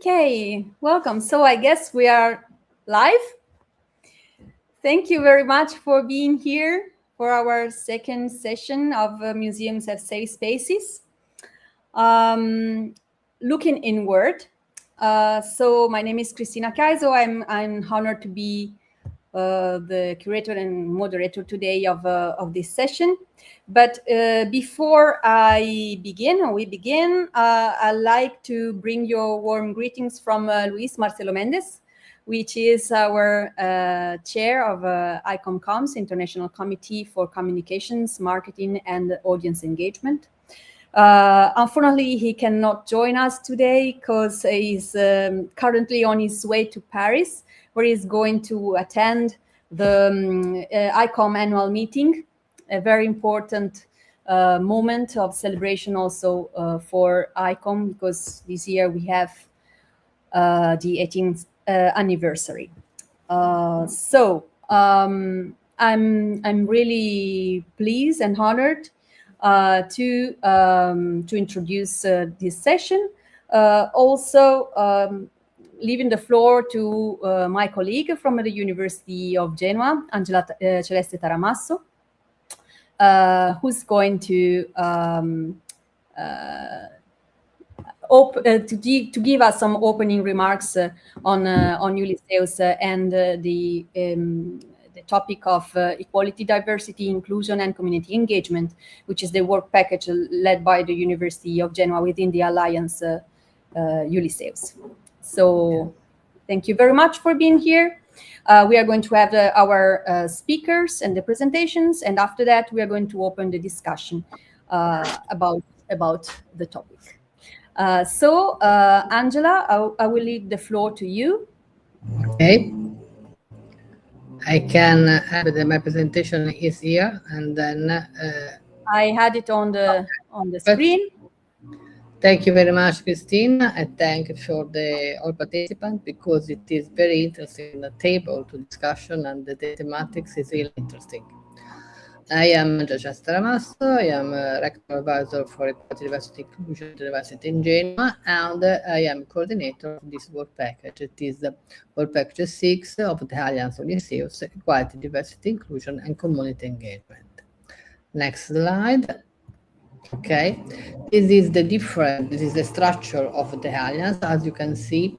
Okay, welcome. So I guess we are live. Thank you very much for being here for our second session of Museums as Safe Spaces. Looking inward. So my name is Cristina Caiso. I'm honored to be the curator and moderator today of this session. But before we begin, I'd like to bring your warm greetings from Luis Marcelo Mendez, which is our chair of ICOMCOM's International Committee for Communications, Marketing, and Audience Engagement. Unfortunately, he cannot join us today because he's currently on his way to Paris, where he's going to attend the ICOM annual meeting, a very important moment of celebration also for ICOM, because this year we have the 18th anniversary. I'm really pleased and honored to introduce this session. Leaving the floor to my colleague from the University of Genoa, Angela Celeste Taramasso, who's going to give us some opening remarks on Ulysses and the topic of equality, diversity, inclusion, and community engagement, which is the work package led by the University of Genoa within the Alliance Ulysses. So thank you very much for being here. We are going to have our speakers and the presentations, and after that we are going to open the discussion about the topic. Angela, I will leave the floor to you. Okay. I can have my presentation is here, and then I had it on the screen. Thank you very much, Christina. I thank for all participants because it is very interesting the table to discussion, and the thematics is really interesting. I am Celeste Taramasso. I am Rector Advisor for Equality, Diversity, Inclusion at the University in Genoa, and I am coordinator of this work package. It is the work package 6 of the Alliance Ulysses, Equality, Diversity, Inclusion, and Community Engagement. Next slide. Okay, this is the structure of the Alliance. As you can see,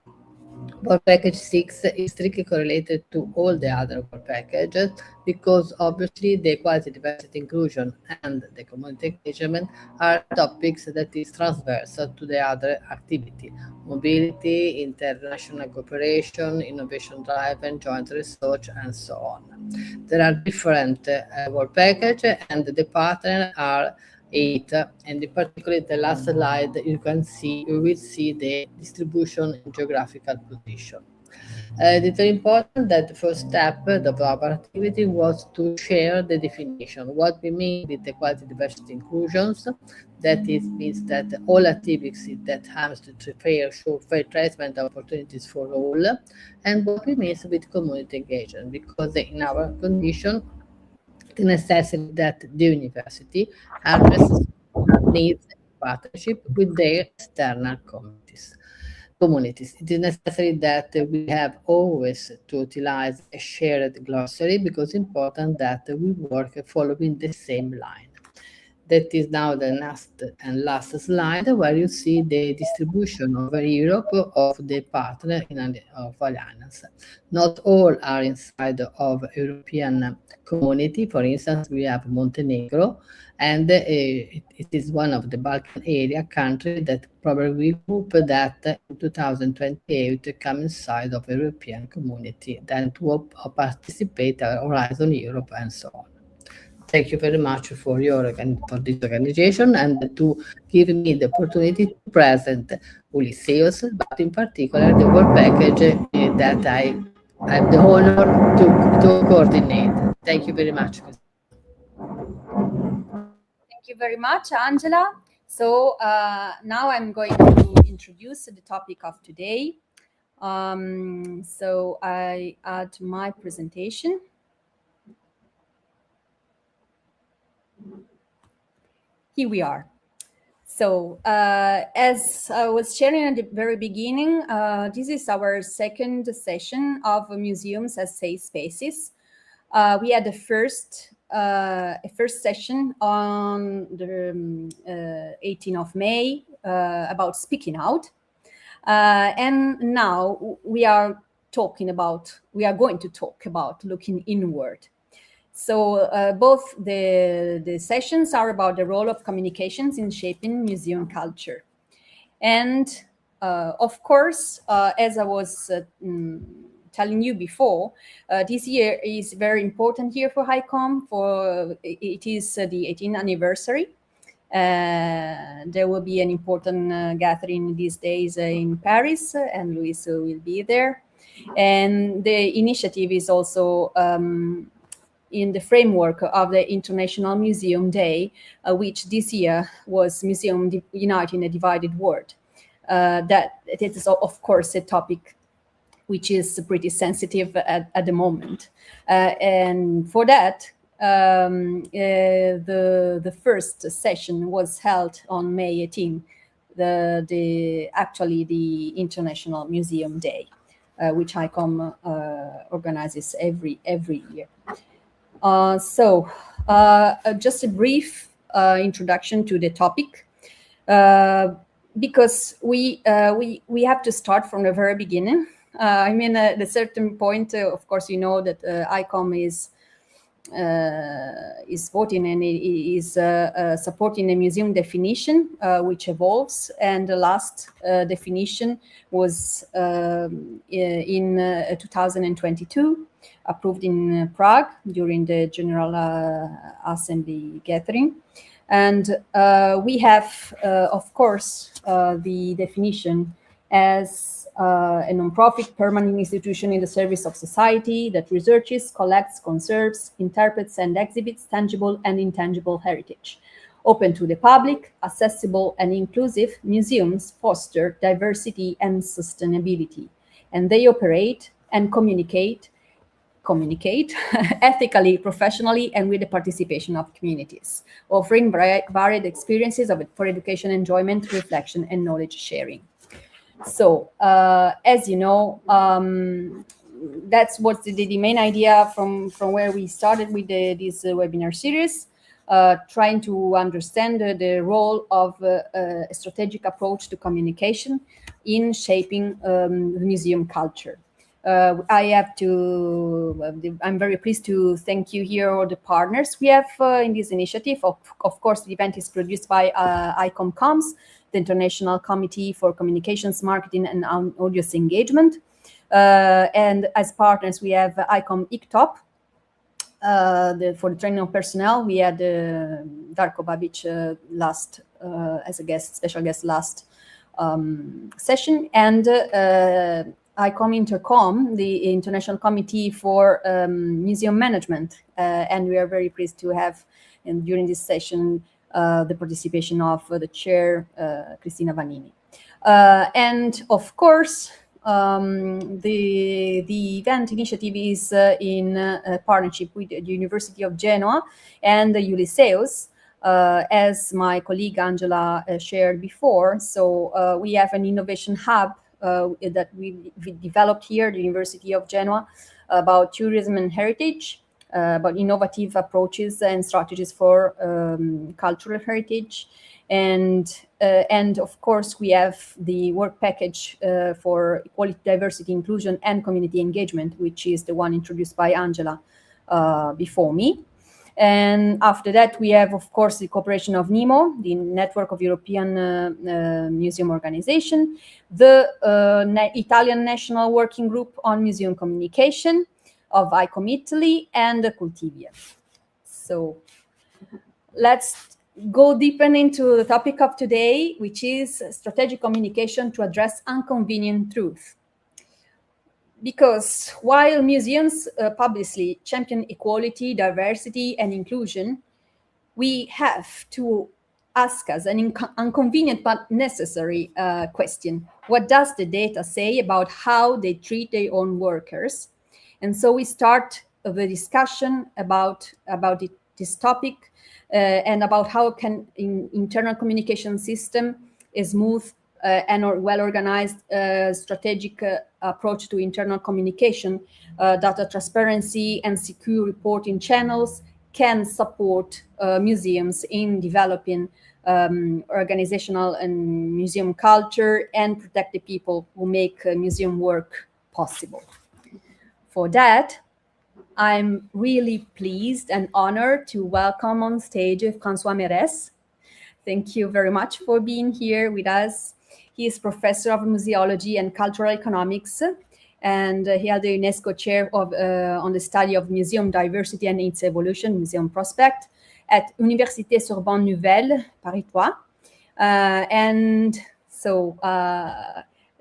work package 6 is strictly correlated to all the other work packages because obviously the equality, diversity, inclusion, and the community engagement are topics that is transversal to the other activity: mobility, international cooperation, innovation drive, and joint research, and so on. There are different work packages, and the partners are 8, and in particular the last slide you will see the distribution and geographical position. It is very important that the first step of our activity was to share the definition, what we mean with equality, diversity, inclusions. That means that all activities that have to fair treatment opportunities for all, and what we mean with community engagement, because in our condition the necessity that the university addresses needs in partnership with their external communities. It is necessary that we have always to utilize a shared glossary because it's important that we work following the same line. That is now the next and last slide, where you see the distribution over Europe of the partner of Alliance. Not all are inside of European community. For instance, we have Montenegro, and it is one of the Balkan area country that probably hope that in 2028 come inside of European community, then to participate at Horizon Europe and so on. Thank you very much for this organization and to give me the opportunity to present Ulysses, but in particular the work package that I have the honor to coordinate. Thank you very much. Thank you very much, Angela. So now I'm going to introduce the topic of today. So I add my presentation. Here we are. So, as I was sharing at the very beginning, this is our second session of museums as safe spaces. We had a first session on the 18th of May about speaking out, and now we are going to talk about looking inward. So both the sessions are about the role of communications in shaping museum culture. And of course, as I was telling you before, this year is very important year for HICOM. It is the 18th anniversary. There will be an important gathering these days in Paris, and Luis will be there. And the initiative is also in the framework of the International Museum Day, which this year was Museum Unite in a Divided World. That it is, of course, a topic which is pretty sensitive at the moment. And for that, the first session was held on May 18, actually the International Museum Day, which ICOM organizes every year. Just a brief introduction to the topic, because we have to start from the very beginning. At a certain point, of course, you know that ICOM is voting and is supporting the museum definition, which evolves. And the last definition was in 2022, approved in Prague during the General Assembly gathering. And we have, of course, the definition as a non-profit permanent institution in the service of society that researches, collects, conserves, interprets, and exhibits tangible and intangible heritage. Open to the public, accessible and inclusive, museums foster diversity and sustainability, and they operate and communicate ethically, professionally, and with the participation of communities, offering varied experiences for education, enjoyment, reflection, and knowledge sharing. So, as you know, that's what's the main idea from where we started with this webinar series, trying to understand the role of a strategic approach to communication in shaping museum culture. I'm very pleased to thank you here, all the partners we have in this initiative. Of course, the event is produced by ICOM Comms, the International Committee for Communications, Marketing, and Audience Engagement. And as partners, we have ICOM ICTOP. For the training of personnel, we had Darko Babic as a special guest last session, and ICOM Intercom, the International Committee for Museum Management, and we are very pleased to have, during this session, the participation of the chair, Cristina Vanini. And of course, the event initiative is in partnership with the University of Genoa and the Ulysseus, as my colleague Angela shared before. So we have an innovation hub that we developed here at the University of Genoa about tourism and heritage, about innovative approaches and strategies for cultural heritage. And of course, we have the work package for equality, diversity, inclusion, and community engagement, which is the one introduced by Angela before me. And after that, we have, of course, the cooperation of NEMO, the Network of European Museum Organization, the Italian National Working Group on Museum Communication of ICOM Italy, and the Cultivia. So let's go deeper into the topic of today, which is strategic communication to address inconvenient truth. Because while museums publicly champion equality, diversity, and inclusion, we have to ask us an inconvenient but necessary question. What does the data say about how they treat their own workers? And so we start the discussion about this topic and about how can internal communication system a smooth and well organized strategic approach to internal communication, data transparency and secure reporting channels can support museums in developing organizational and museum culture and protect the people who make museum work possible. For that, I'm really pleased and honored to welcome on stage François Mérès. Thank you very much for being here with us. He is professor of museology and cultural economics, and he had the UNESCO chair on the study of museum diversity and its evolution, Museum Prospect, at Université Sorbonne Nouvelle, Paris 3. And so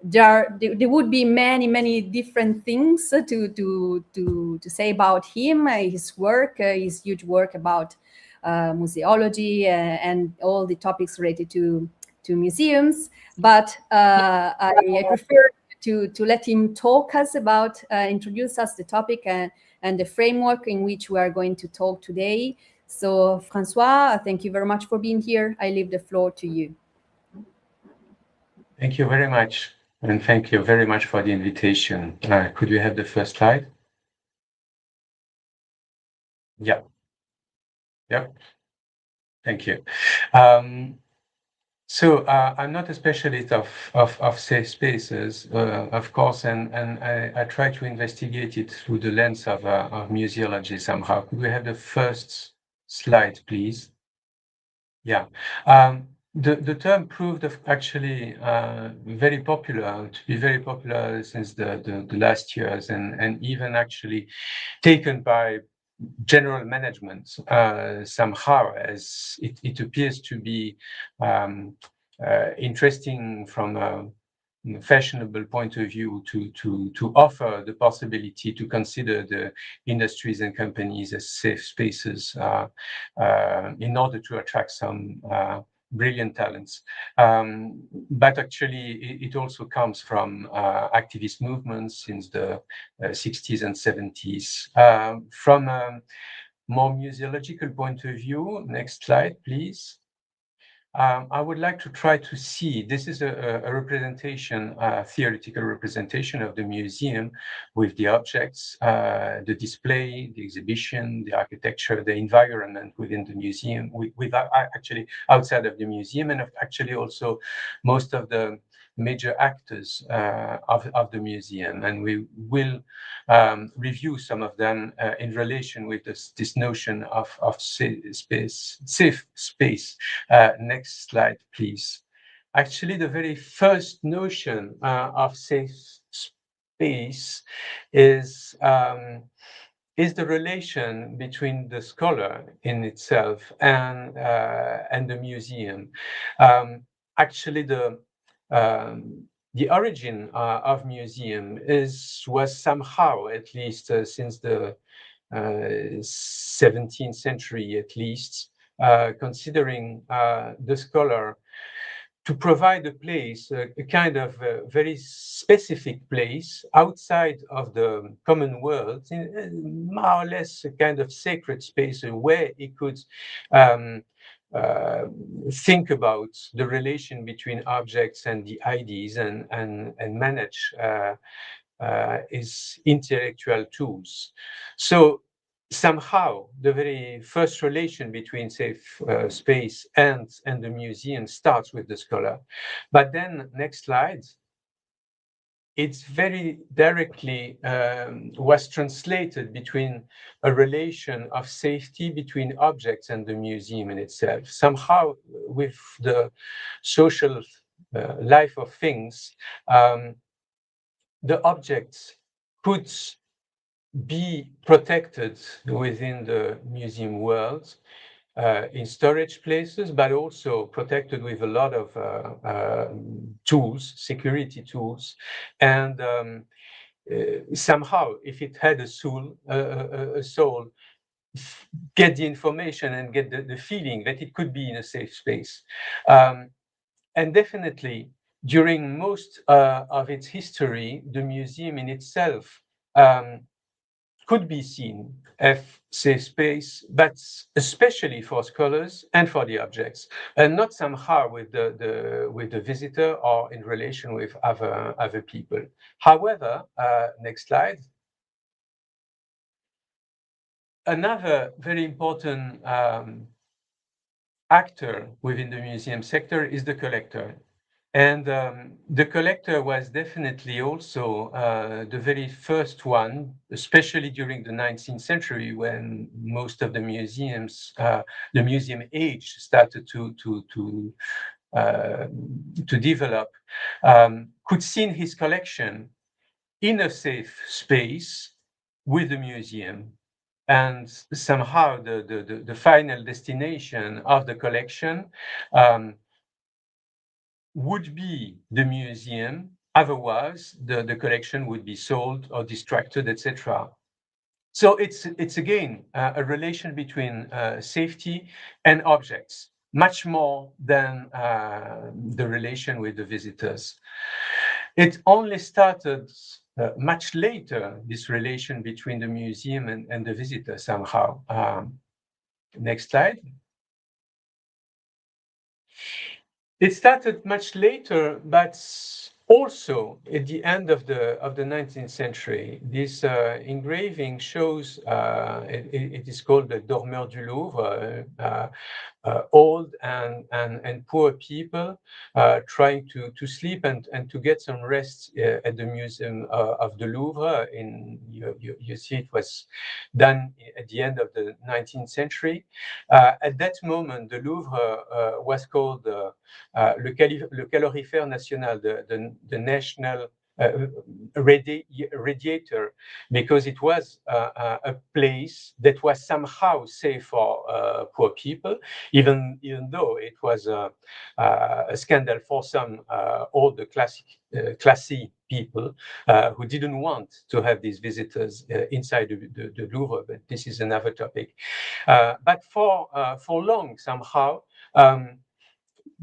there would be many different things to say about him, his work, his huge work about museology and all the topics related to museums. But I prefer to let him talk us about, introduce us the topic and the framework in which we are going to talk today. So, Francois, thank you very much for being here. I leave the floor to you. Thank you very much. And thank you very much for the invitation. Could we have the first slide? Yeah. Yep. Thank you. So I'm not a specialist of safe spaces, of course, and I try to investigate it through the lens of museology somehow. Could we have the first slide, please? Yeah. The term proved actually very popular, to be very popular since the last years, and even actually taken by general management somehow, as it appears to be interesting from a fashionable point of view to offer the possibility to consider the industries and companies as safe spaces in order to attract some brilliant talents. But actually, it also comes from activist movements since the 60s and 70s. From a more museological point of view, next slide, please. I would like to try to see, this is a representation, a theoretical representation of the museum with the objects, the display, the exhibition, the architecture, the environment within the museum, with actually outside of the museum, and actually also most of the major actors of the museum. And we will review some of them in relation with this notion of safe space. Next slide, please. Actually, the very first notion of safe space is the relation between the scholar in itself and the museum. Actually, the origin of museum was somehow, at least since the 17th century, at least, considering the scholar to provide a place, a kind of very specific place outside of the common world, more or less a kind of sacred space where he could think about the relation between objects and the ideas and manage his intellectual tools. So somehow the very first relation between safe space and the museum starts with the scholar. But then next slide, it's very directly was translated between a relation of safety between objects and the museum in itself. Somehow with the social life of things, the objects could be protected within the museum world in storage places, but also protected with a lot of tools, security tools. And somehow, if it had a soul, get the information and get the feeling that it could be in a safe space. And definitely, during most of its history, the museum in itself could be seen as safe space, but especially for scholars and for the objects, and not somehow with the visitor or in relation with other people. However, next slide. Another very important actor within the museum sector is the collector. And the collector was definitely also the very first one, especially during the 19th century, when most of the museums, the museum age started to develop, could see his collection in a safe space with the museum. And somehow the final destination of the collection would be the museum. Otherwise, the collection would be sold or distracted, etc. So it's again a relation between safety and objects, much more than the relation with the visitors. It only started much later, this relation between the museum and the visitor somehow. Next slide. It started much later, but also at the end of the 19th century. This engraving shows, it is called the Dormeur du Louvre, old and poor people trying to sleep and to get some rest at the Museum of the Louvre. You see it was done at the end of the 19th century. At that moment, the Louvre was called le calorifère national, the national radiator, because it was a place that was somehow safe for poor people, even though it was a scandal for some older classy people who didn't want to have these visitors inside the Louvre, but this is another topic. But for long, somehow,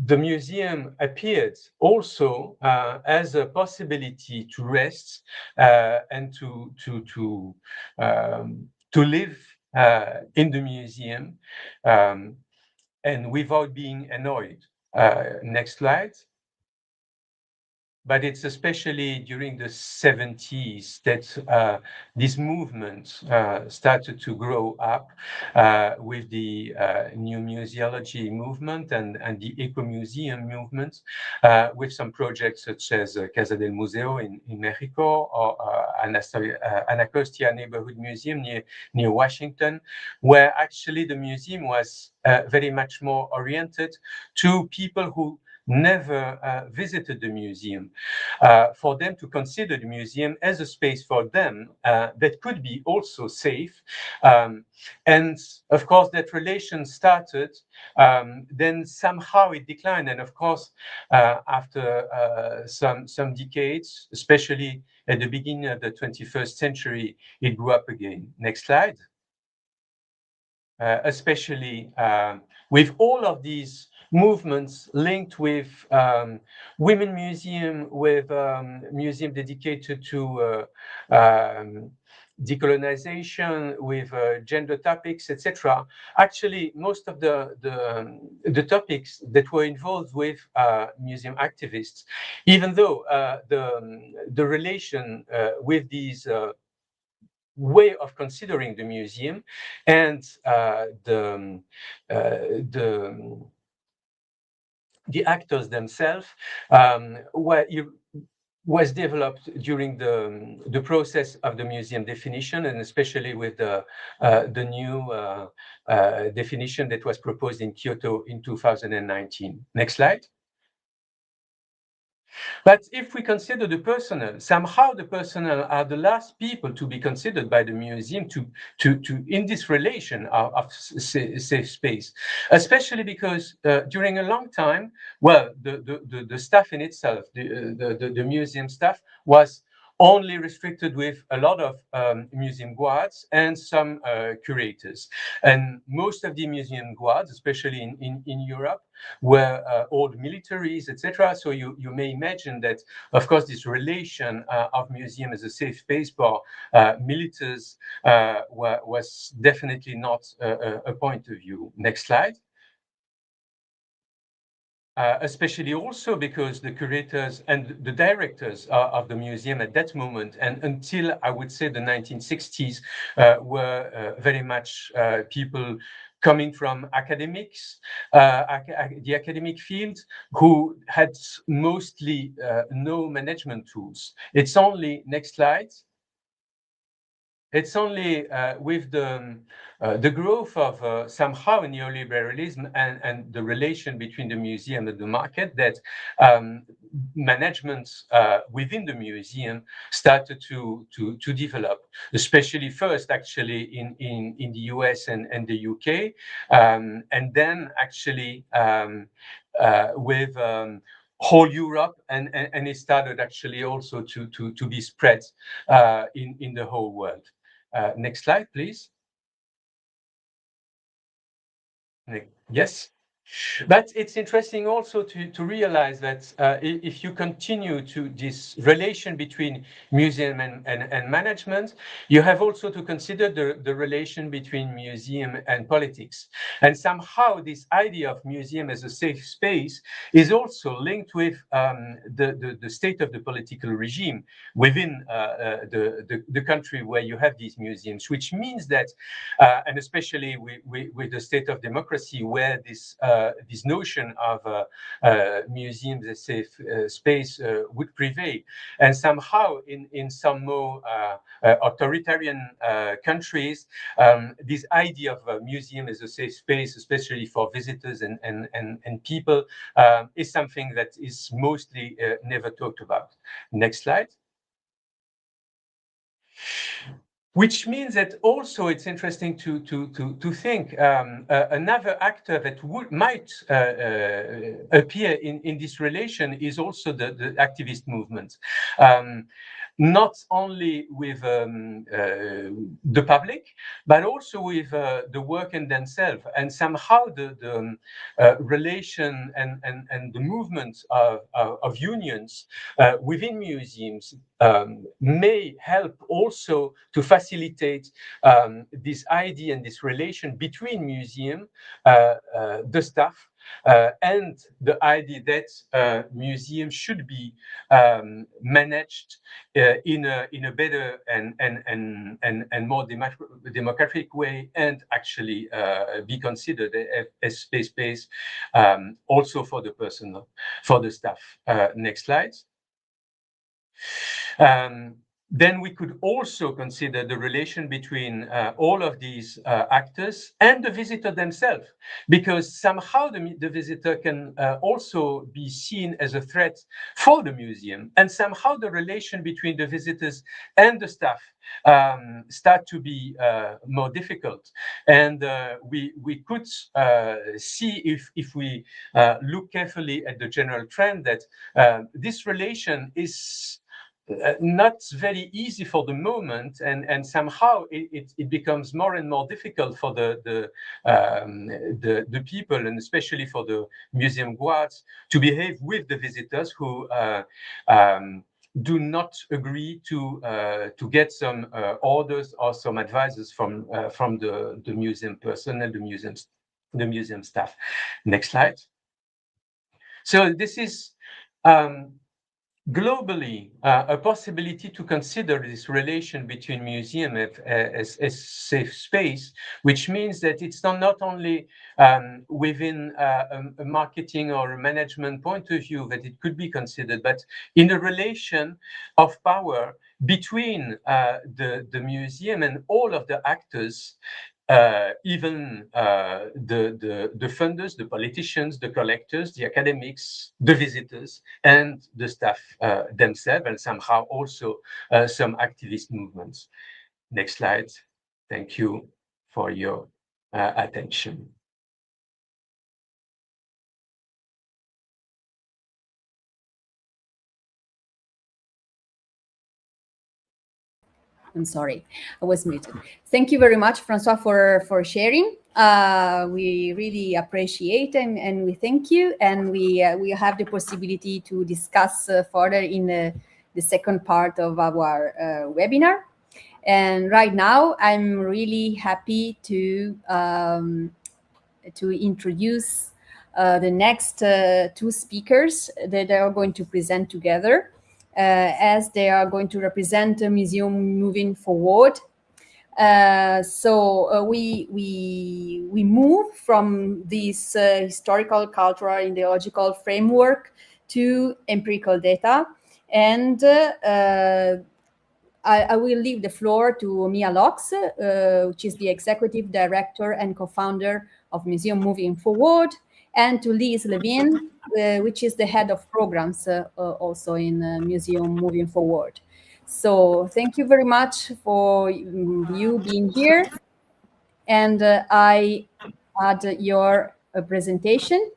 the museum appeared also as a possibility to rest and to live in the museum and without being annoyed. Next slide. But it's especially during the 70s that this movement started to grow up with the new museology movement and the eco-museum movement, with some projects such as Casa del Museo in Mexico, or Anacostia Neighborhood Museum near Washington, where actually the museum was very much more oriented to people who never visited the museum, for them to consider the museum as a space for them that could be also safe. And of course, that relation started, then somehow it declined. And of course, after some decades, especially at the beginning of the 21st century, it grew up again. Next slide. Especially with all of these movements linked with women museum, with museum dedicated to decolonization, with gender topics, etc. Actually, most of the topics that were involved with museum activists, even though the relation with these way of considering the museum and the actors themselves was developed during the process of the museum definition, and especially with the new definition that was proposed in Kyoto in 2019. Next slide. But if we consider the personnel, somehow the personnel are the last people to be considered by the museum to in this relation of safe space, especially because during a long time, well, the staff in itself, the museum staff was only restricted with a lot of museum guards and some curators. And most of the museum guards, especially in Europe, were old militaries, etc. So you may imagine that, of course, this relation of museum as a safe space for militaries was definitely not a point of view. Next slide. Especially also because the curators and the directors of the museum at that moment and until I would say the 1960s were very much people coming from academics, the academic field, who had mostly no management tools. It's only, next slide. It's only with the growth of somehow neoliberalism and the relation between the museum and the market that management within the museum started to develop, especially first actually in the US and the UK, and then actually with whole Europe, and it started actually also to be spread in the whole world. Next slide, please. Yes. But it's interesting also to realize that if you continue to this relation between museum and management, you have also to consider the relation between museum and politics. And somehow this idea of museum as a safe space is also linked with the state of the political regime within the country where you have these museums, which means that, and especially with the state of democracy, where this notion of museums as safe space would prevail. And somehow in some more authoritarian countries, this idea of a museum as a safe space, especially for visitors and people, is something that is mostly never talked about. Next slide. Which means that also it's interesting to think another actor that might appear in this relation is also the activist movement. Not only with the public, but also with the worker themselves. And somehow the relation and the movement of unions within museums may help also to facilitate this idea and this relation between museum, the staff, and the idea that museums should be managed in a better and more democratic way, and actually be considered as space also for the personnel, for the staff. Next slide. Then we could also consider the relation between all of these actors and the visitor themselves, because somehow the visitor can also be seen as a threat for the museum, and somehow the relation between the visitors and the staff start to be more difficult. And we could see, if we look carefully at the general trend, that this relation is not very easy for the moment, and somehow it becomes more and more difficult for the people, and especially for the museum guards, to behave with the visitors who do not agree to get some orders or some advices from the museum personnel, the museum staff. Next slide. So this is globally a possibility to consider this relation between museum as safe space, which means that it's not only within a marketing or a management point of view that it could be considered, but in a relation of power between the museum and all of the actors, even the funders, the politicians, the collectors, the academics, the visitors, and the staff themselves, and somehow also some activist movements. Next slide. Thank you for your attention. I'm sorry, I was muted. Thank you very much, Francois, for sharing. We really appreciate and we thank you. And we have the possibility to discuss further in the second part of our webinar. And right now, I'm really happy to introduce the next two speakers that are going to present together, as they are going to represent a museum moving forward. So we move from this historical, cultural, ideological framework to empirical data, and I will leave the floor to Mia Locks, which is the executive director and co-founder of Museum Moving Forward, and to Liz Levin, which is the head of programs also in Museum Moving Forward. So thank you very much for you being here. And I had your presentation.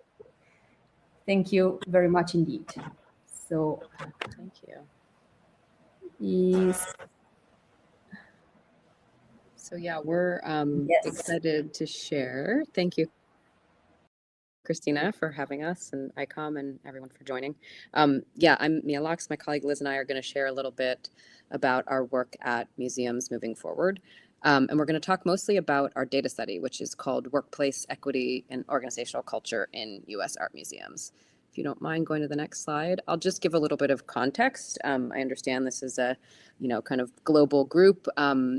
Thank you very much indeed. So thank you. Is So yeah, we're yes. excited to share. Thank you, Christina, for having us, and ICOM and everyone for joining. Yeah, I'm Mia Locks. My colleague Liz and I are going to share a little bit about our work at museums moving forward. And we're going to talk mostly about our data study, which is called Workplace Equity and Organizational Culture in U.S. Art Museums. If you don't mind going to the next slide, I'll just give a little bit of context. I understand this is a, kind of global group.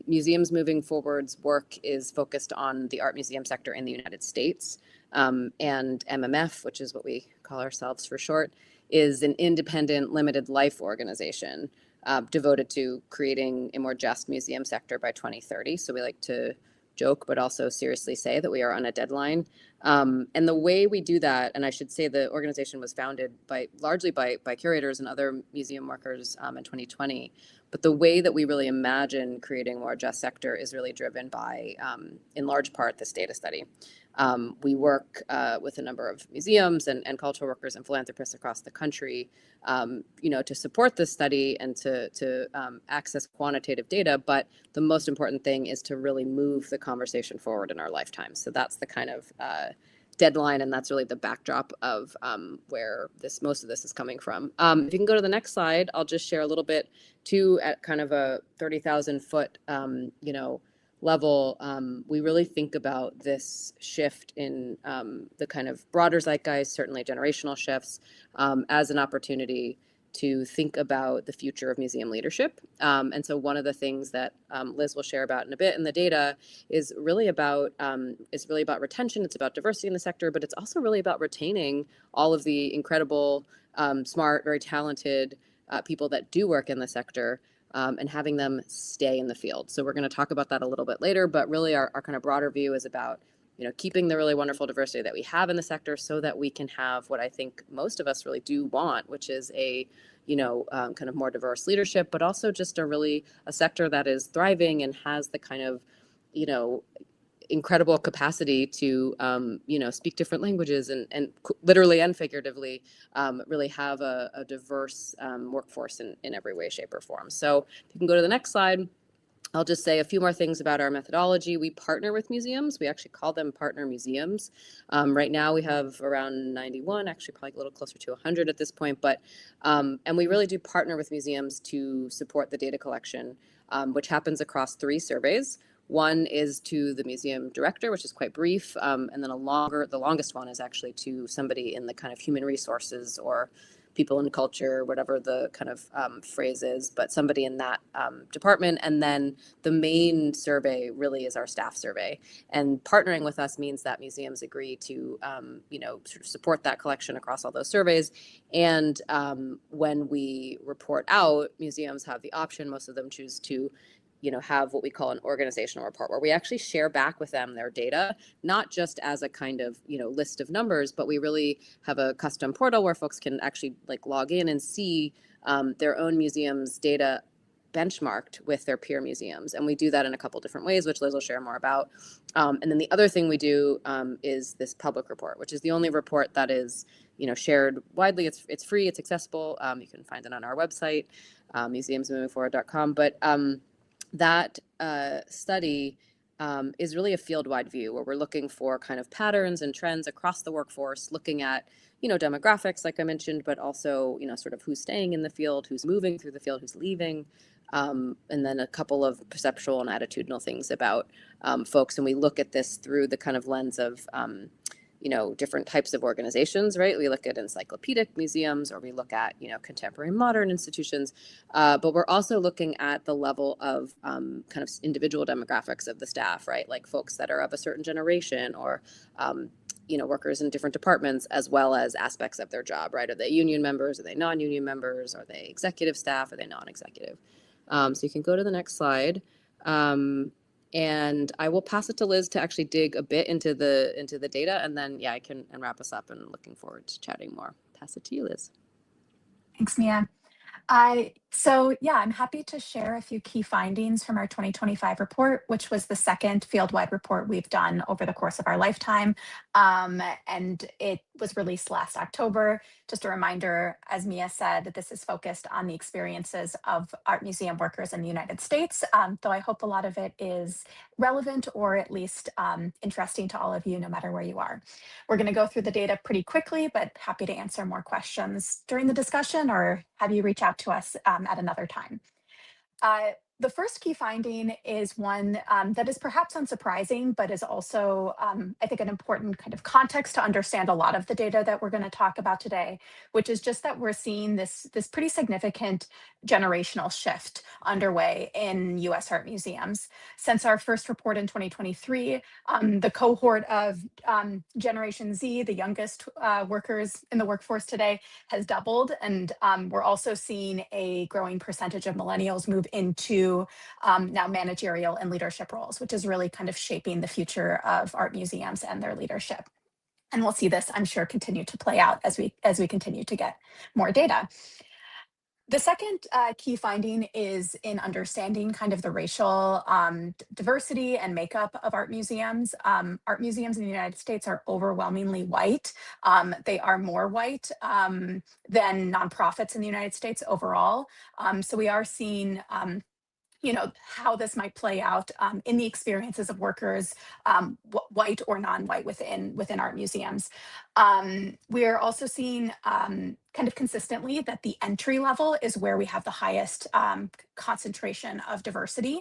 Museums Moving Forward's work is focused on the art museum sector in the United States. And MMF, which is what we call ourselves for short, is an independent limited life organization devoted to creating a more just museum sector by 2030. So we like to joke, but also seriously say that we are on a deadline. And the way we do that, and I should say the organization was founded largely by curators and other museum workers in 2020. But the way that we really imagine creating a more just sector is really driven by, in large part, this data study. We work with a number of museums and cultural workers and philanthropists across the country, to support this study and to access quantitative data. But the most important thing is to really move the conversation forward in our lifetime. So that's the kind of deadline, and that's really the backdrop of where most of this is coming from. If you can go to the next slide, I'll just share a little bit too at kind of a 30,000 foot, level. We really think about this shift in the kind of broader zeitgeist, certainly generational shifts, as an opportunity to think about the future of museum leadership. And so one of the things that Liz will share about in a bit in the data is really about retention. It's about diversity in the sector, but it's also really about retaining all of the incredible, smart, very talented people that do work in the sector, and having them stay in the field. So we're going to talk about that a little bit later, but really our kind of broader view is about keeping the really wonderful diversity that we have in the sector so that we can have what I think most of us really do want, which is a, kind of more diverse leadership, but also just a sector that is thriving and has the kind of, incredible capacity to, speak different languages and literally and figuratively really have a diverse workforce in every way, shape, or form. So if you can go to the next slide. I'll just say a few more things about our methodology. We partner with museums. We actually call them partner museums. Right now we have around 91, actually probably a little closer to 100 at this point. But and we really do partner with museums to support the data collection, which happens across 3 surveys. One is to the museum director, which is quite brief, and then the longest one is actually to somebody in the kind of human resources or people in culture, whatever the kind of phrase is, but somebody in that department. And then the main survey really is our staff survey. And partnering with us means that museums agree to, sort of support that collection across all those surveys. And when we report out, museums have the option, most of them choose to have what we call an organizational report, where we actually share back with them their data, not just as a kind of, list of numbers, but we really have a custom portal where folks can actually log in and see their own museum's data benchmarked with their peer museums. And we do that in a couple different ways, which Liz will share more about. And then the other thing we do is this public report, which is the only report that is, shared widely. It's free, it's accessible. You can find it on our website, museumsmovingforward.com. But that study is really a field-wide view where we're looking for kind of patterns and trends across the workforce, looking at, demographics, like I mentioned, but also, sort of who's staying in the field, who's moving through the field, who's leaving, and then a couple of perceptual and attitudinal things about folks. And we look at this through the kind of lens of, different types of organizations, right? We look at encyclopedic museums, or we look at, contemporary modern institutions, but we're also looking at the level of kind of individual demographics of the staff, right? Like folks that are of a certain generation, or, workers in different departments, as well as aspects of their job, right? Are they union members? Are they non-union members? Are they executive staff? Are they non-executive? So you can go to the next slide. And I will pass it to Liz to actually dig a bit into the data, and then I can wrap us up, and looking forward to chatting more. Pass it to you, Liz. Thanks, Mia. I'm happy to share a few key findings from our 2025 report, which was the second field-wide report we've done over the course of our lifetime. And it was released last October. Just a reminder, as Mia said, that this is focused on the experiences of art museum workers in the United States, though I hope a lot of it is relevant, or at least interesting to all of you, no matter where you are. We're going to go through the data pretty quickly, but happy to answer more questions during the discussion, or have you reach out to us at another time. The first key finding is one that is perhaps unsurprising, but is also, I think, an important kind of context to understand a lot of the data that we're going to talk about today, which is just that we're seeing this pretty significant generational shift underway in U.S. art museums. Since our first report in 2023, the cohort of Generation Z, the youngest workers in the workforce today, has doubled. And we're also seeing a growing percentage of millennials move into now managerial and leadership roles, which is really kind of shaping the future of art museums and their leadership. And we'll see this, I'm sure, continue to play out as we continue to get more data. The second key finding is in understanding kind of the racial diversity and makeup of art museums. Art museums in the United States are overwhelmingly white. They are more white than nonprofits in the United States overall. So we are seeing how this might play out in the experiences of workers, white or non-white, within art museums. We are also seeing kind of consistently that the entry level is where we have the highest concentration of diversity,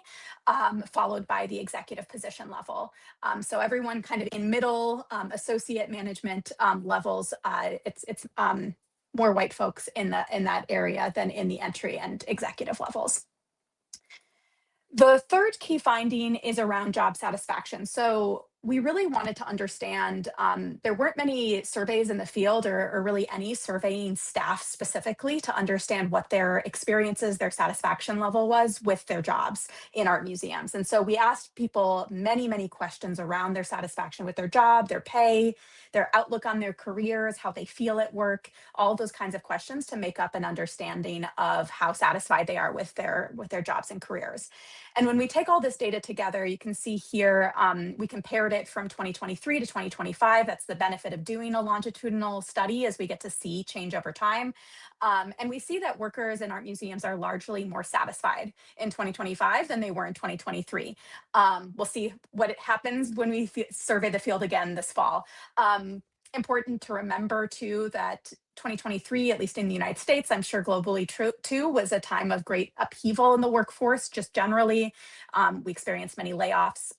followed by the executive position level. So everyone kind of in middle, associate management levels, it's more white folks in that area than in the entry and executive levels. The third key finding is around job satisfaction. So we really wanted to understand, there weren't many surveys in the field, or really any surveying staff specifically, to understand what their experiences, their satisfaction level was with their jobs in art museums. And so we asked people many, many questions around their satisfaction with their job, their pay, their outlook on their careers, how they feel at work, all those kinds of questions to make up an understanding of how satisfied they are with their jobs and careers. And when we take all this data together, you can see here, we compared it from 2023 to 2025. That's the benefit of doing a longitudinal study, as we get to see change over time. And we see that workers in art museums are largely more satisfied in 2025 than they were in 2023. We'll see what happens when we survey the field again this fall. Important to remember, too, that 2023, at least in the United States, I'm sure globally too, was a time of great upheaval in the workforce, just generally. We experienced many layoffs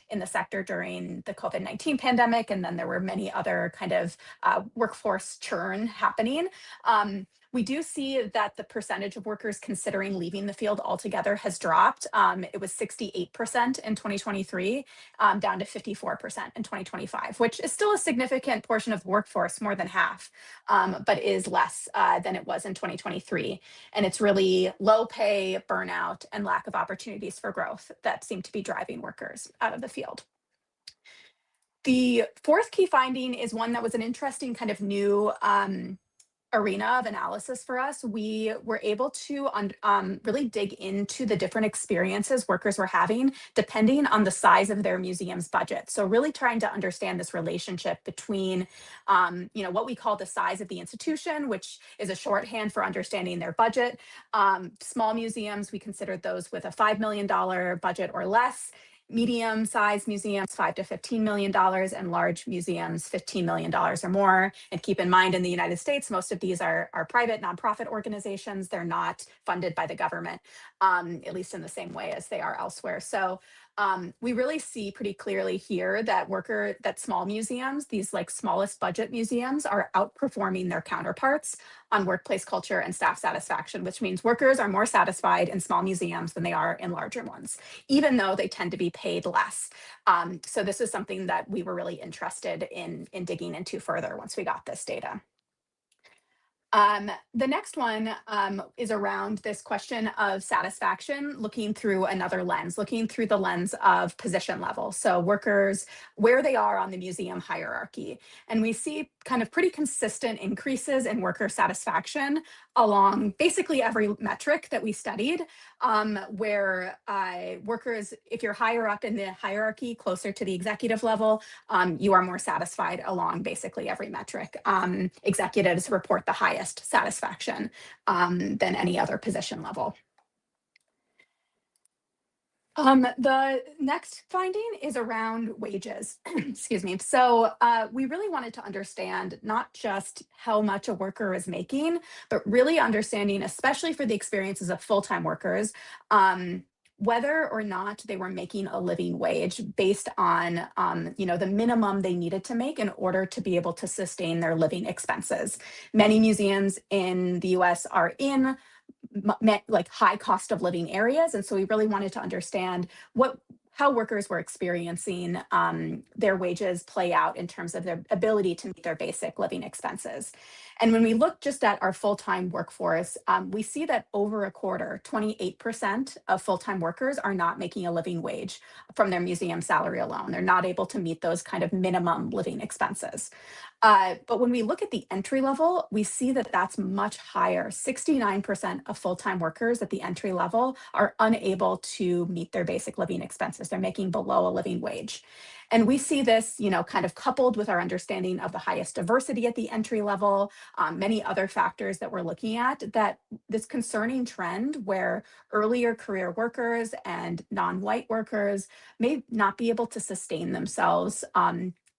in the sector during the COVID-19 pandemic, and then there were many other kind of workforce churn happening. We do see that the percentage of workers considering leaving the field altogether has dropped. It was 68% in 2023, down to 54% in 2025, which is still a significant portion of the workforce, more than half, but is less than it was in 2023. And it's really low pay, burnout, and lack of opportunities for growth that seem to be driving workers out of the field. The fourth key finding is one that was an interesting kind of new arena of analysis for us, we were able to really dig into the different experiences workers were having depending on the size of their museum's budget. So really trying to understand this relationship between, what we call the size of the institution, which is a shorthand for understanding their budget. Small museums, we considered those with a $5 million budget or less. Medium-sized museums, $5 to $15 million, and large museums, $15 million or more. And keep in mind, in the United States, most of these are private nonprofit organizations. They're not funded by the government, at least in the same way as they are elsewhere. So we really see pretty clearly here that small museums, these like smallest budget museums, are outperforming their counterparts on workplace culture and staff satisfaction, which means workers are more satisfied in small museums than they are in larger ones, even though they tend to be paid less. So this is something that we were really interested in digging into further once we got this data. The next one is around this question of satisfaction, looking through another lens, looking through the lens of position level. So workers, where they are on the museum hierarchy. And we see kind of pretty consistent increases in worker satisfaction along basically every metric that we studied, where workers, if you're higher up in the hierarchy, closer to the executive level, you are more satisfied along basically every metric. Executives report the highest satisfaction than any other position level. The next finding is around wages. Excuse me. So we really wanted to understand not just how much a worker is making, but really understanding, especially for the experiences of full-time workers, whether or not they were making a living wage based on the minimum they needed to make in order to be able to sustain their living expenses. Many museums in the US are in like high cost of living areas. And so we really wanted to understand how workers were experiencing their wages play out in terms of their ability to meet their basic living expenses. And when we look just at our full-time workforce, we see that over a quarter, 28% of full-time workers are not making a living wage from their museum salary alone. They're not able to meet those kind of minimum living expenses. But when we look at the entry level, we see that that's much higher. 69% of full-time workers at the entry level are unable to meet their basic living expenses. They're making below a living wage. And we see this, kind of coupled with our understanding of the highest diversity at the entry level, many other factors that we're looking at, that this concerning trend where earlier career workers and non-white workers may not be able to sustain themselves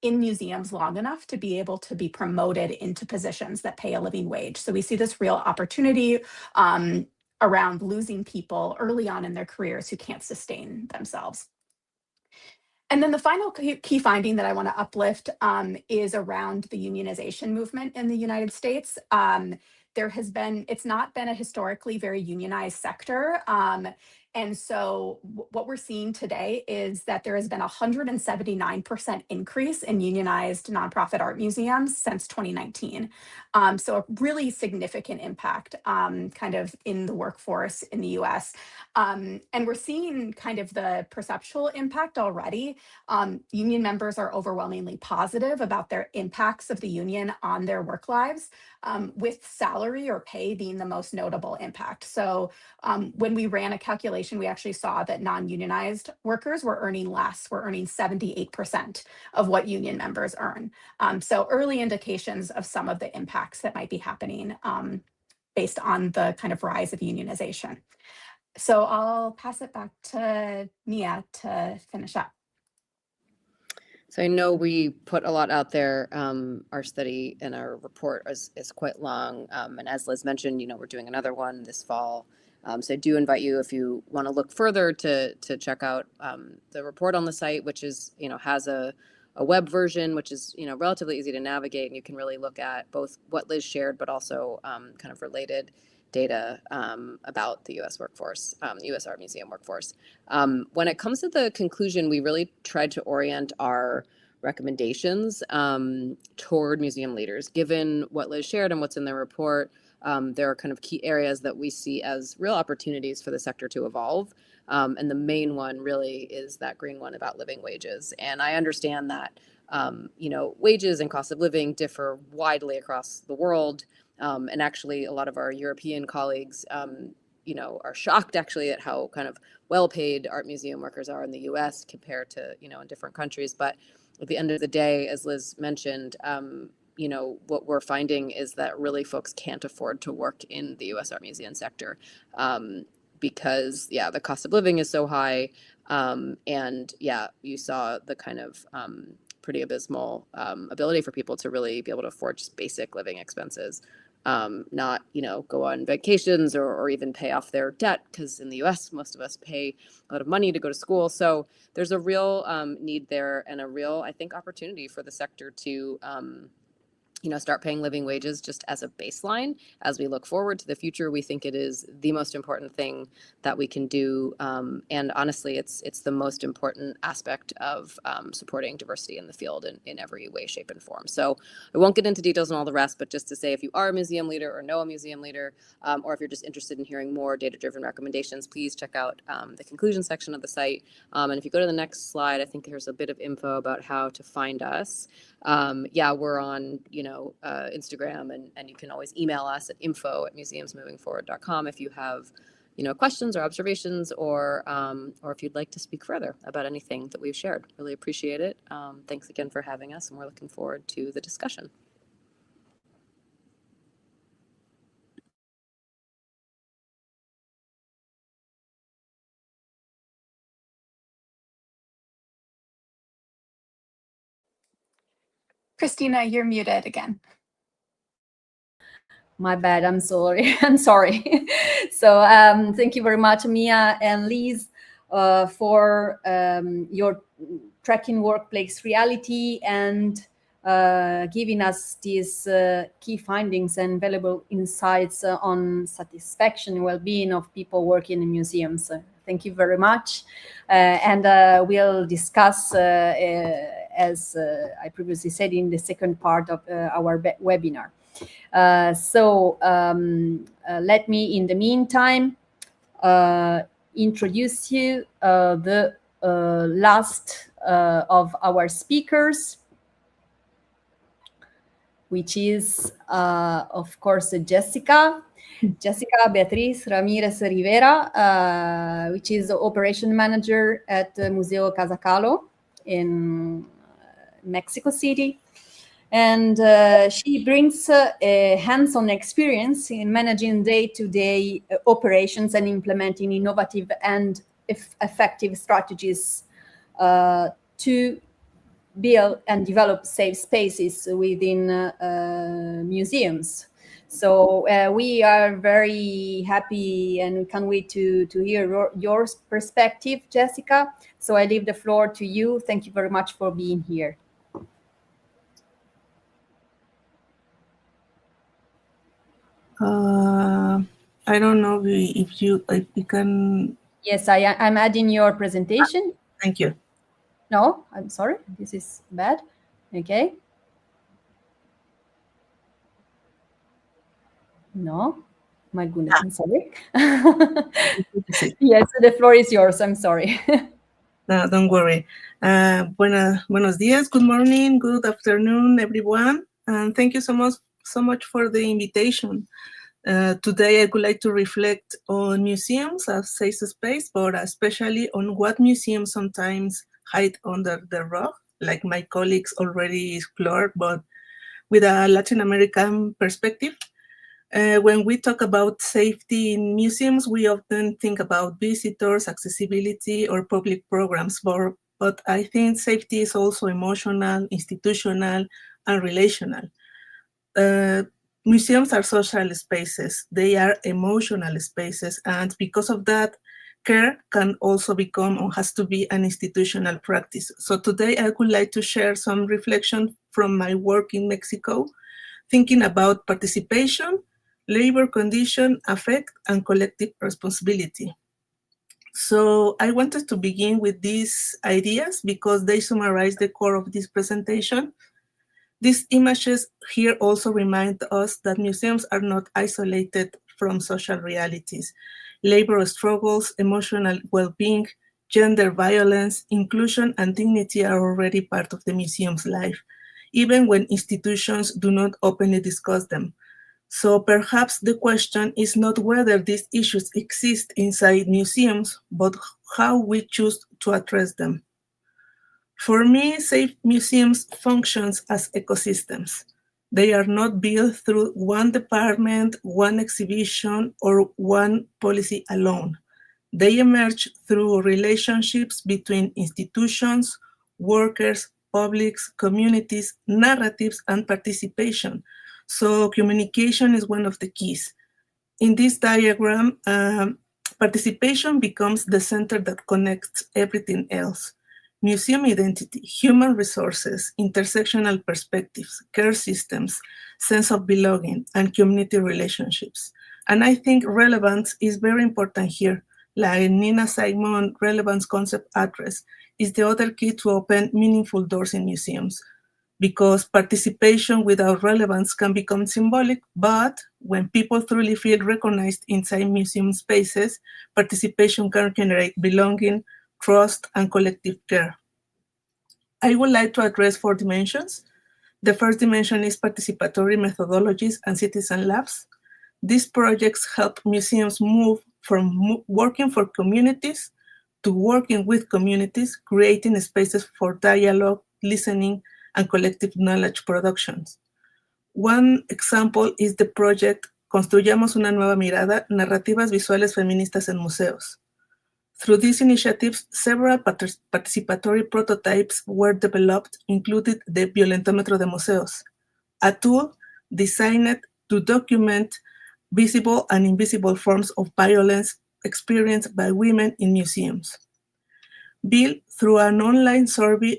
in museums long enough to be able to be promoted into positions that pay a living wage. So we see this real opportunity around losing people early on in their careers who can't sustain themselves. And then the final key finding that I want to uplift is around the unionization movement in the United States. It's not been a historically very unionized sector. And so what we're seeing today is that there has been a 179% increase in unionized nonprofit art museums since 2019. So a really significant impact kind of in the workforce in the US. And we're seeing kind of the perceptual impact already. Union members are overwhelmingly positive about their impacts of the union on their work lives, with salary or pay being the most notable impact. So when we ran a calculation, we actually saw that non-unionized workers were earning less. We're earning 78% of what union members earn. So early indications of some of the impacts that might be happening based on the kind of rise of unionization. So I'll pass it back to Mia to finish up. So I know we put a lot out there. Our study and our report is quite long. And as Liz mentioned, we're doing another one this fall. So I do invite you, if you want to look further, to check out the report on the site, which is, has a web version, which is, relatively easy to navigate. And you can really look at both what Liz shared, but also kind of related data about the U.S. workforce, U.S. Art Museum workforce. When it comes to the conclusion, we really tried to orient our recommendations toward museum leaders. Given what Liz shared and what's in the report, there are kind of key areas that we see as real opportunities for the sector to evolve. And the main one really is that green one about living wages. And I understand that, wages and cost of living differ widely across the world. And actually, a lot of our European colleagues, are shocked actually at how kind of well-paid art museum workers are in the U.S. compared to, in different countries. But at the end of the day, as Liz mentioned, what we're finding is that really folks can't afford to work in the U.S. art museum sector because, the cost of living is so high. And you saw the kind of pretty abysmal ability for people to really be able to afford just basic living expenses. Not, go on vacations or even pay off their debt, because in the US, most of us pay a lot of money to go to school. So there's a real need there and a real, I think, opportunity for the sector to start paying living wages just as a baseline. As we look forward to the future, we think it is the most important thing that we can do. And honestly, it's the most important aspect of supporting diversity in the field in every way, shape, and form. So I won't get into details on all the rest, but just to say, if you are a museum leader or know a museum leader, or if you're just interested in hearing more data-driven recommendations, please check out the conclusion section of the site. And if you go to the next slide, I think there's a bit of info about how to find us. We're on, Instagram, and you can always email us at info@museumsmovingforward.com if you have, questions or observations, or if you'd like to speak further about anything that we've shared. Really appreciate it. Thanks again for having us, and we're looking forward to the discussion. Christina, you're muted again. My bad. I'm sorry. I'm sorry. So thank you very much, Mia and Liz, for your tracking workplace reality and giving us these key findings and valuable insights on satisfaction and well-being of people working in museums. Thank you very much. And we'll discuss, as I previously said, in the second part of our webinar. Let me, in the meantime, introduce you the last of our speakers, which is, of course, Jessica Beatriz Ramirez Rivera, which is the operation manager at Museo Casacalo in Mexico City. And she brings a hands-on experience in managing day-to-day operations and implementing innovative and effective strategies to build and develop safe spaces within museums. So we are very happy and we can't wait to hear your perspective, Jessica. So I leave the floor to you. Thank you very much for being here. I don't know if you can. Yes, I'm adding your presentation. Thank you. No, I'm sorry. This is bad. Okay. No, my goodness, I'm sorry. Yes, the floor is yours. I'm sorry. No, don't worry. Buenos dias, good morning, good afternoon, everyone. And thank you so much for the invitation. Today, I would like to reflect on museums as safe space, but especially on what museums sometimes hide under the rug, like my colleagues already explored, but with a Latin American perspective. When we talk about safety in museums, we often think about visitors, accessibility, or public programs, but I think safety is also emotional, institutional, and relational. Museums are social spaces. They are emotional spaces, and because of that, care can also become or has to be an institutional practice. So today I would like to share some reflection from my work in Mexico, thinking about participation, labor condition, affect, and collective responsibility. So I wanted to begin with these ideas because they summarize the core of this presentation. These images here also remind us that museums are not isolated from social realities. Labor struggles, emotional well-being, gender violence, inclusion, and dignity are already part of the museum's life, even when institutions do not openly discuss them. So perhaps the question is not whether these issues exist inside museums, but how we choose to address them. For me, safe museums functions as ecosystems. They are not built through one department, one exhibition, or one policy alone. They emerge through relationships between institutions, workers, publics, communities, narratives, and participation. So communication is one of the keys. In this diagram, participation becomes the center that connects everything else. Museum identity, human resources, intersectional perspectives, care systems, sense of belonging, and community relationships. And I think relevance is very important here. Like Nina Simon relevance concept address is the other key to open meaningful doors in museums, because participation without relevance can become symbolic, but when people truly feel recognized inside museum spaces, participation can generate belonging, trust, and collective care. I would like to address 4 dimensions. The first dimension is participatory methodologies and citizen labs. These projects help museums move from working for communities to working with communities, creating spaces for dialogue, listening, and collective knowledge productions. One example is the project Construyamos una nueva mirada, narrativas visuales feministas en museos. Through these initiatives, several participatory prototypes were developed, including the Violentómetro de Museos, a tool designed to document visible and invisible forms of violence experienced by women in museums. Built through an online survey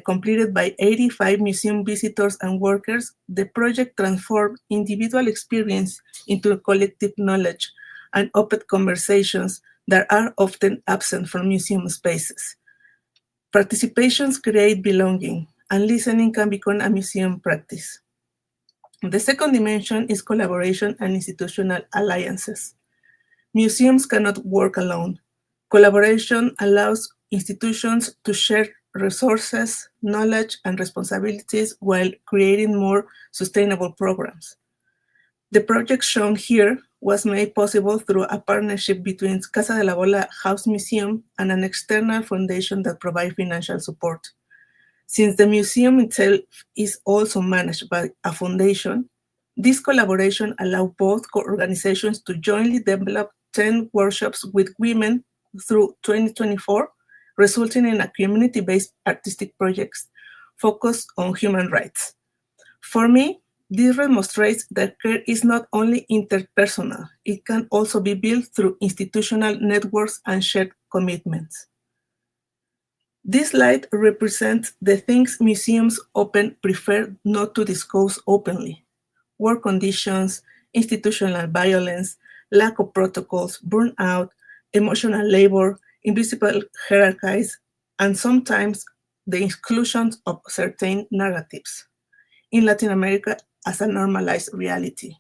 completed by 85 museum visitors and workers, the project transformed individual experience into collective knowledge and open conversations that are often absent from museum spaces. Participations create belonging, and listening can become a museum practice. The second dimension is collaboration and institutional alliances. Museums cannot work alone. Collaboration allows institutions to share resources, knowledge, and responsibilities while creating more sustainable programs. The project shown here was made possible through a partnership between Casa de la Bola House Museum and an external foundation that provides financial support. Since the museum itself is also managed by a foundation, this collaboration allows both organizations to jointly develop 10 workshops with women through 2024, resulting in a community-based artistic projects focused on human rights. For me, this demonstrates that care is not only interpersonal, it can also be built through institutional networks and shared commitments. This slide represents the things museums often prefer not to discuss openly: work conditions, institutional violence, lack of protocols, burnout, emotional labor, invisible hierarchies, and sometimes the exclusion of certain narratives in Latin America as a normalized reality.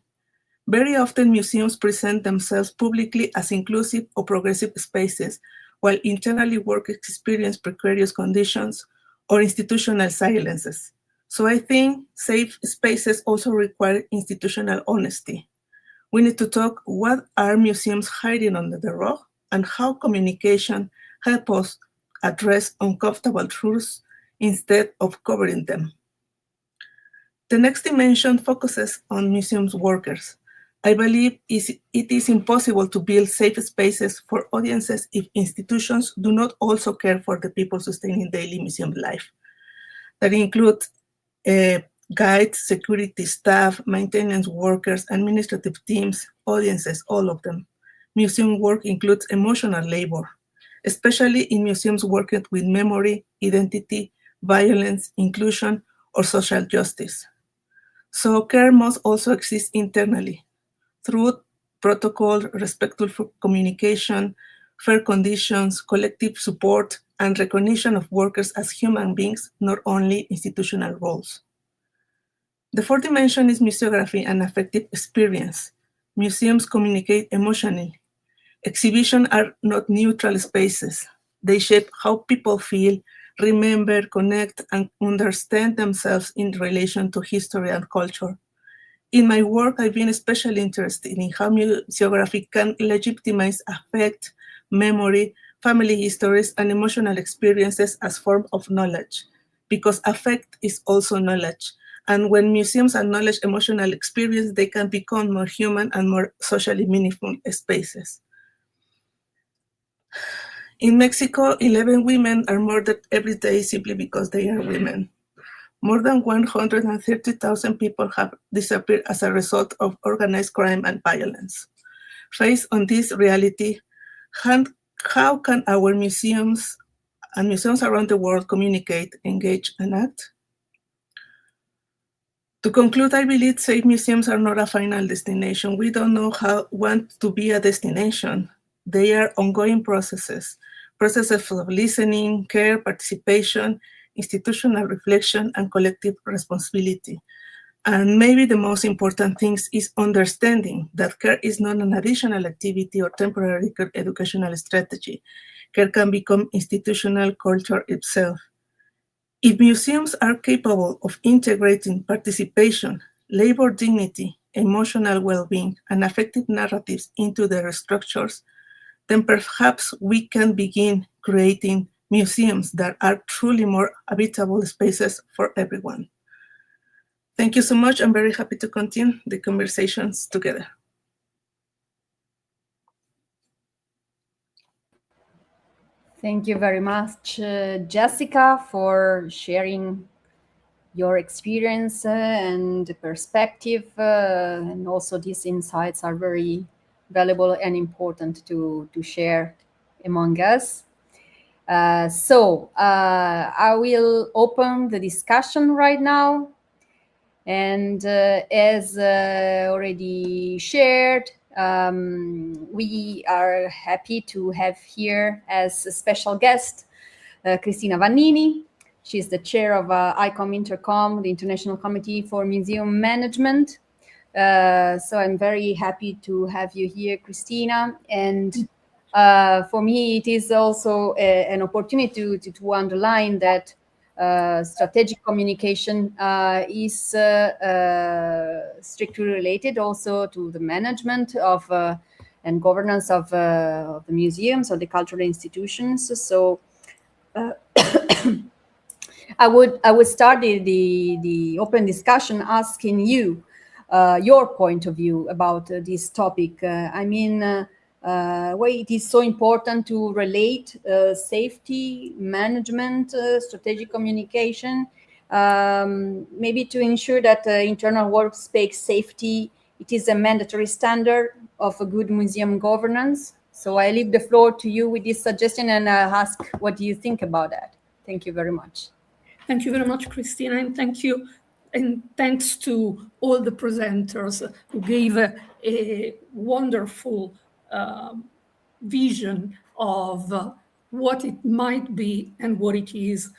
Very often, museums present themselves publicly as inclusive or progressive spaces, while internally work experience precarious conditions or institutional silences. So I think safe spaces also require institutional honesty. We need to talk what are museums hiding under the rug and how communication help us address uncomfortable truths instead of covering them. The next dimension focuses on museums workers. I believe it is impossible to build safe spaces for audiences if institutions do not also care for the people sustaining daily museum life. That includes guides, security staff, maintenance workers, administrative teams, audiences, all of them. Museum work includes emotional labor, especially in museums working with memory, identity, violence, inclusion, or social justice. So care must also exist internally through protocol, respectful communication, fair conditions, collective support, and recognition of workers as human beings, not only institutional roles. The fourth dimension is museography and affective experience. Museums communicate emotionally. Exhibitions are not neutral spaces. They shape how people feel, remember, connect, and understand themselves in relation to history and culture. In my work, I've been especially interested in how museography can legitimize affect, memory, family histories, and emotional experiences as form of knowledge, because affect is also knowledge. And when museums acknowledge emotional experience, they can become more human and more socially meaningful spaces. In Mexico, 11 women are murdered every day simply because they are women. More than 130,000 people have disappeared as a result of organized crime and violence. Faced on this reality, how can our museums and museums around the world communicate, engage, and act? To conclude, I believe safe museums are not a final destination. We don't want to be a destination. They are ongoing processes of listening, care, participation, institutional reflection, and collective responsibility. And maybe the most important thing is understanding that care is not an additional activity or temporary educational strategy. Care can become institutional culture itself. If museums are capable of integrating participation, labor dignity, emotional well-being, and affective narratives into their structures, then perhaps we can begin creating museums that are truly more habitable spaces for everyone. Thank you so much. I'm very happy to continue the conversations together. Thank you very much, Jessica, for sharing your experience and perspective. And also these insights are very valuable and important to share among us. So I will open the discussion right now. And as already shared, we are happy to have here as a special guest Cristina Vannini. She's the chair of ICOM Intercom, the International Committee for Museum Management. So I'm very happy to have you here, Cristina. And for me, it is also an opportunity to underline that strategic communication is strictly related also to the management of and governance of the museums or the cultural institutions. So I would start the open discussion asking you your point of view about this topic. I mean, why it is so important to relate safety, management, strategic communication, maybe to ensure that internal workspace safety, it is a mandatory standard of a good museum governance. So I leave the floor to you with this suggestion and ask what do you think about that. Thank you very much. Thank you very much, Christina, and thank you. And thanks to all the presenters who gave a wonderful vision of what it might be and what it is.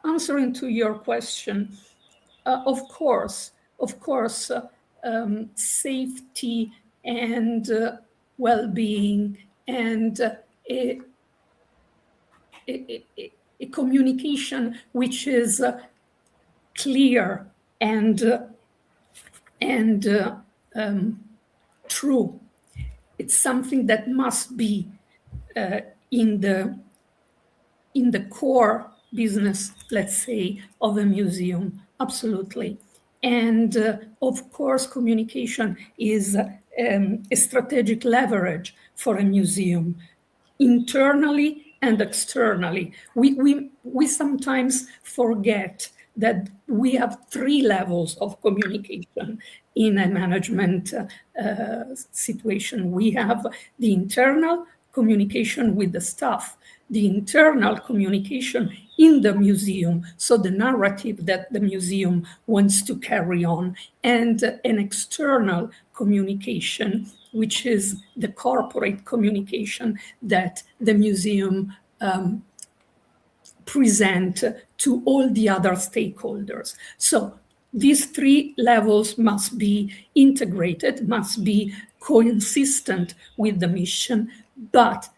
Answering to your question, of course, safety and well-being and a communication which is clear and true. It's something that must be in the core business, let's say, of a museum. Absolutely. And of course, communication is a strategic leverage for a museum, internally and externally. We sometimes forget that we have 3 levels of communication in a management situation. We have the internal communication with the staff, the internal communication in the museum, so the narrative that the museum wants to carry on, and an external communication, which is the corporate communication that the museum present to all the other stakeholders. So these 3 levels must be integrated, must be consistent with the mission, but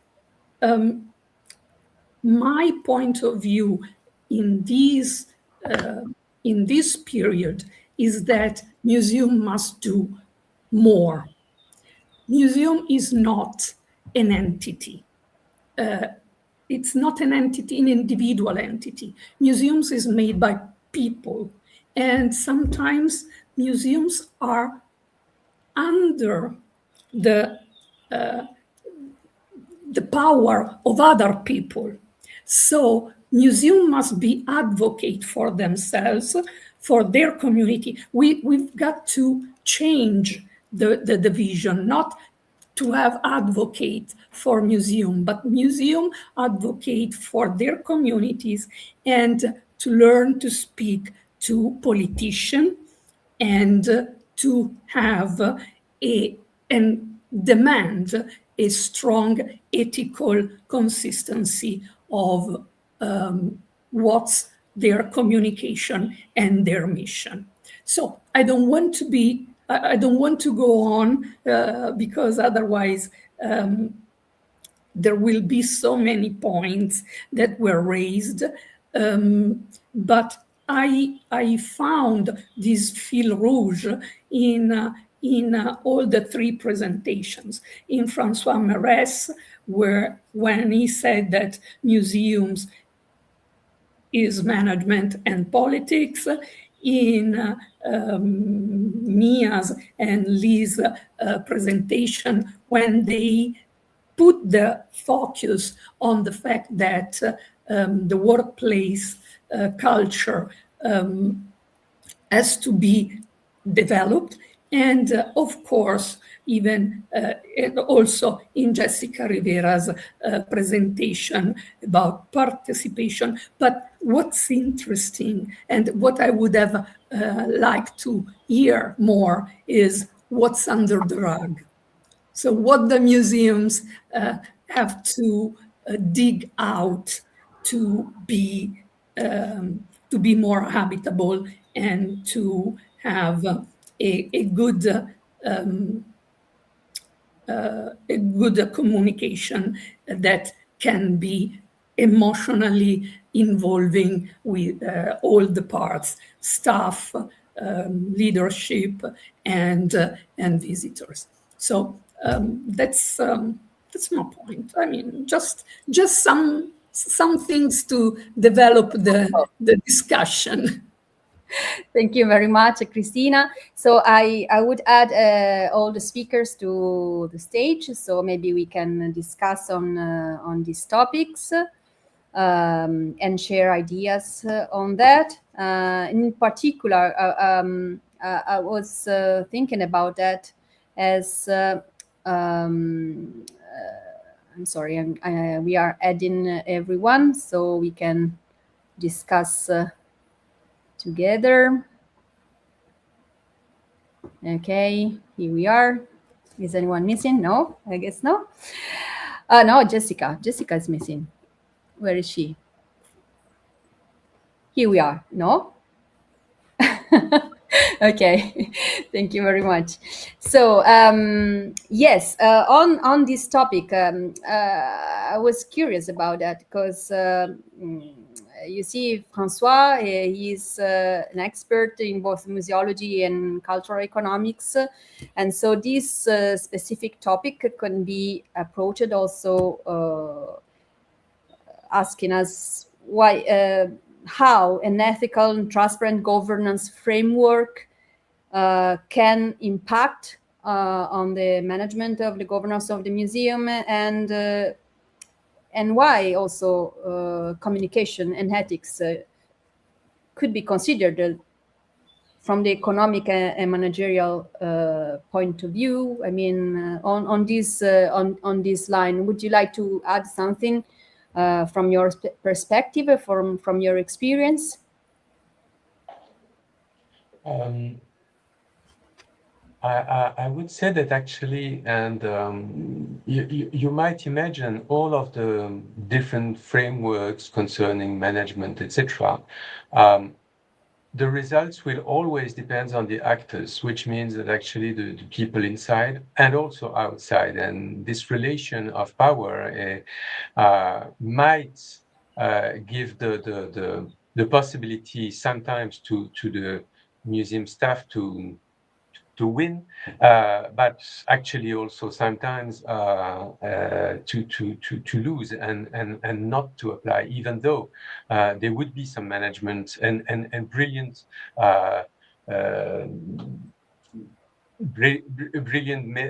my point of view in these in this period is that museum must do more. Museum is not an entity. It's not an entity, an individual entity. Museums is made by people. And sometimes museums are under the power of other people. So museum must be advocate for themselves, for their community. We've got to change the vision, not to have advocate for museum, but museum advocate for their communities and to learn to speak to politicians and to have and demand a strong ethical consistency of what's their communication and their mission. So I don't want to go on because otherwise there will be so many points that were raised. But I found this fil rouge in all the three presentations. In François Maurès, when he said that museums is management and politics, in Mia's and Lee's presentation, when they put the focus on the fact that the workplace culture has to be developed. And of course, even and also in Jessica Rivera's presentation about participation. But what's interesting and what I would have liked to hear more is what's under the rug. So what the museums have to dig out to be more habitable and to have a good communication that can be emotionally involving with all the parts, staff, leadership, and visitors. So that's my point. I mean, just some things to develop the discussion. Thank you very much, Cristina. So I would add all the speakers to the stage, so maybe we can discuss on these topics and share ideas on that. In particular, I was thinking about that as I'm sorry, we are adding everyone so we can discuss together. Okay, here we are. Is anyone missing? No, I guess no. No, Jessica. Jessica is missing. Where is she? Here we are. No? Okay, thank you very much. So yes, on this topic, I was curious about that because you see, François, he's an expert in both museology and cultural economics, and so this specific topic can be approached also asking us why. How an ethical and transparent governance framework can impact on the management of the governance of the museum, and why also communication and ethics could be considered from the economic and managerial point of view. I mean, on this line, would you like to add something from your perspective, from your experience? I would say that actually, and you might imagine all of the different frameworks concerning management, etc. The results will always depend on the actors, which means that actually the people inside and also outside, and this relation of power might give the the possibility sometimes to the museum staff to win, but actually also sometimes to lose and not to apply, even though there would be some management and brilliant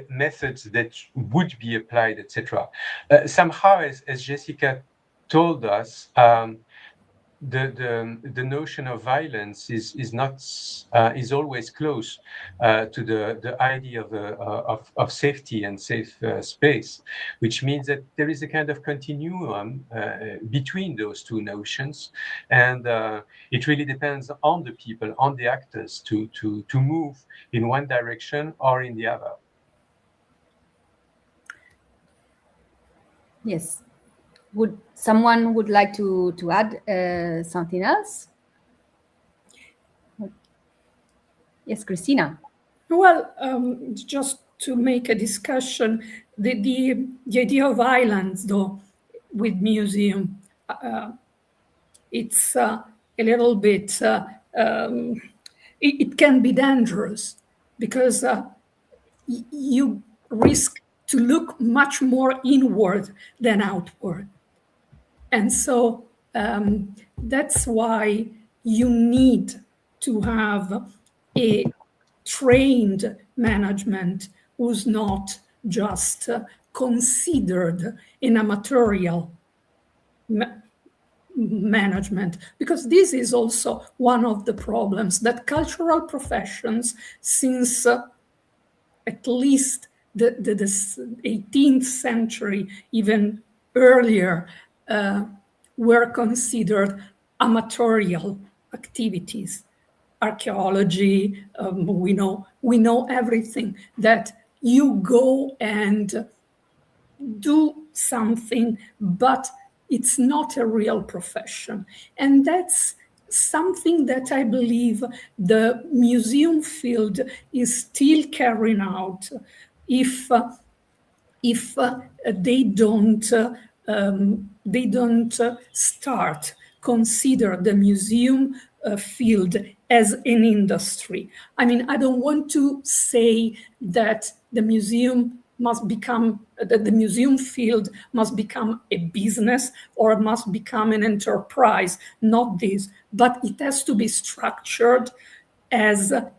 methods that would be applied, etc. Somehow, as Jessica told us, the notion of violence is not is always close to the idea of safety and safe space, which means that there is a kind of continuum between those two notions, and it really depends on the people, on the actors, to move in one direction or in the other. Yes. Would someone would like to add something else? Yes, Christina. Well, just to make a discussion, the idea of islands, though, with museum, it's a little bit, it can be dangerous because you risk to look much more inward than outward. And so that's why you need to have a trained management who's not just considered in a material management, because this is also one of the problems that cultural professions, since at least the 18th century, even earlier, were considered amatorial activities. Archaeology, we know everything, that you go and do something, but it's not a real profession. And that's something that I believe the museum field is still carrying out if they don't start consider the museum field as an industry. I mean, I don't want to say that the museum must become, that the museum field must become a business or must become an enterprise, not this, but it has to be structured as a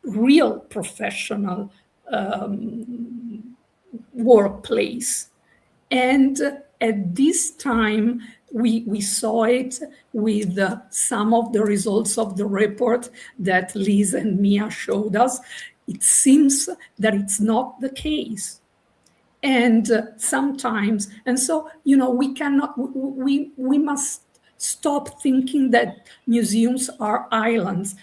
real professional workplace. And at this time, we saw it with some of the results of the report that Liz and Mia showed us. It seems that it's not the case. And sometimes, and so, we cannot, we must stop thinking that museums are islands,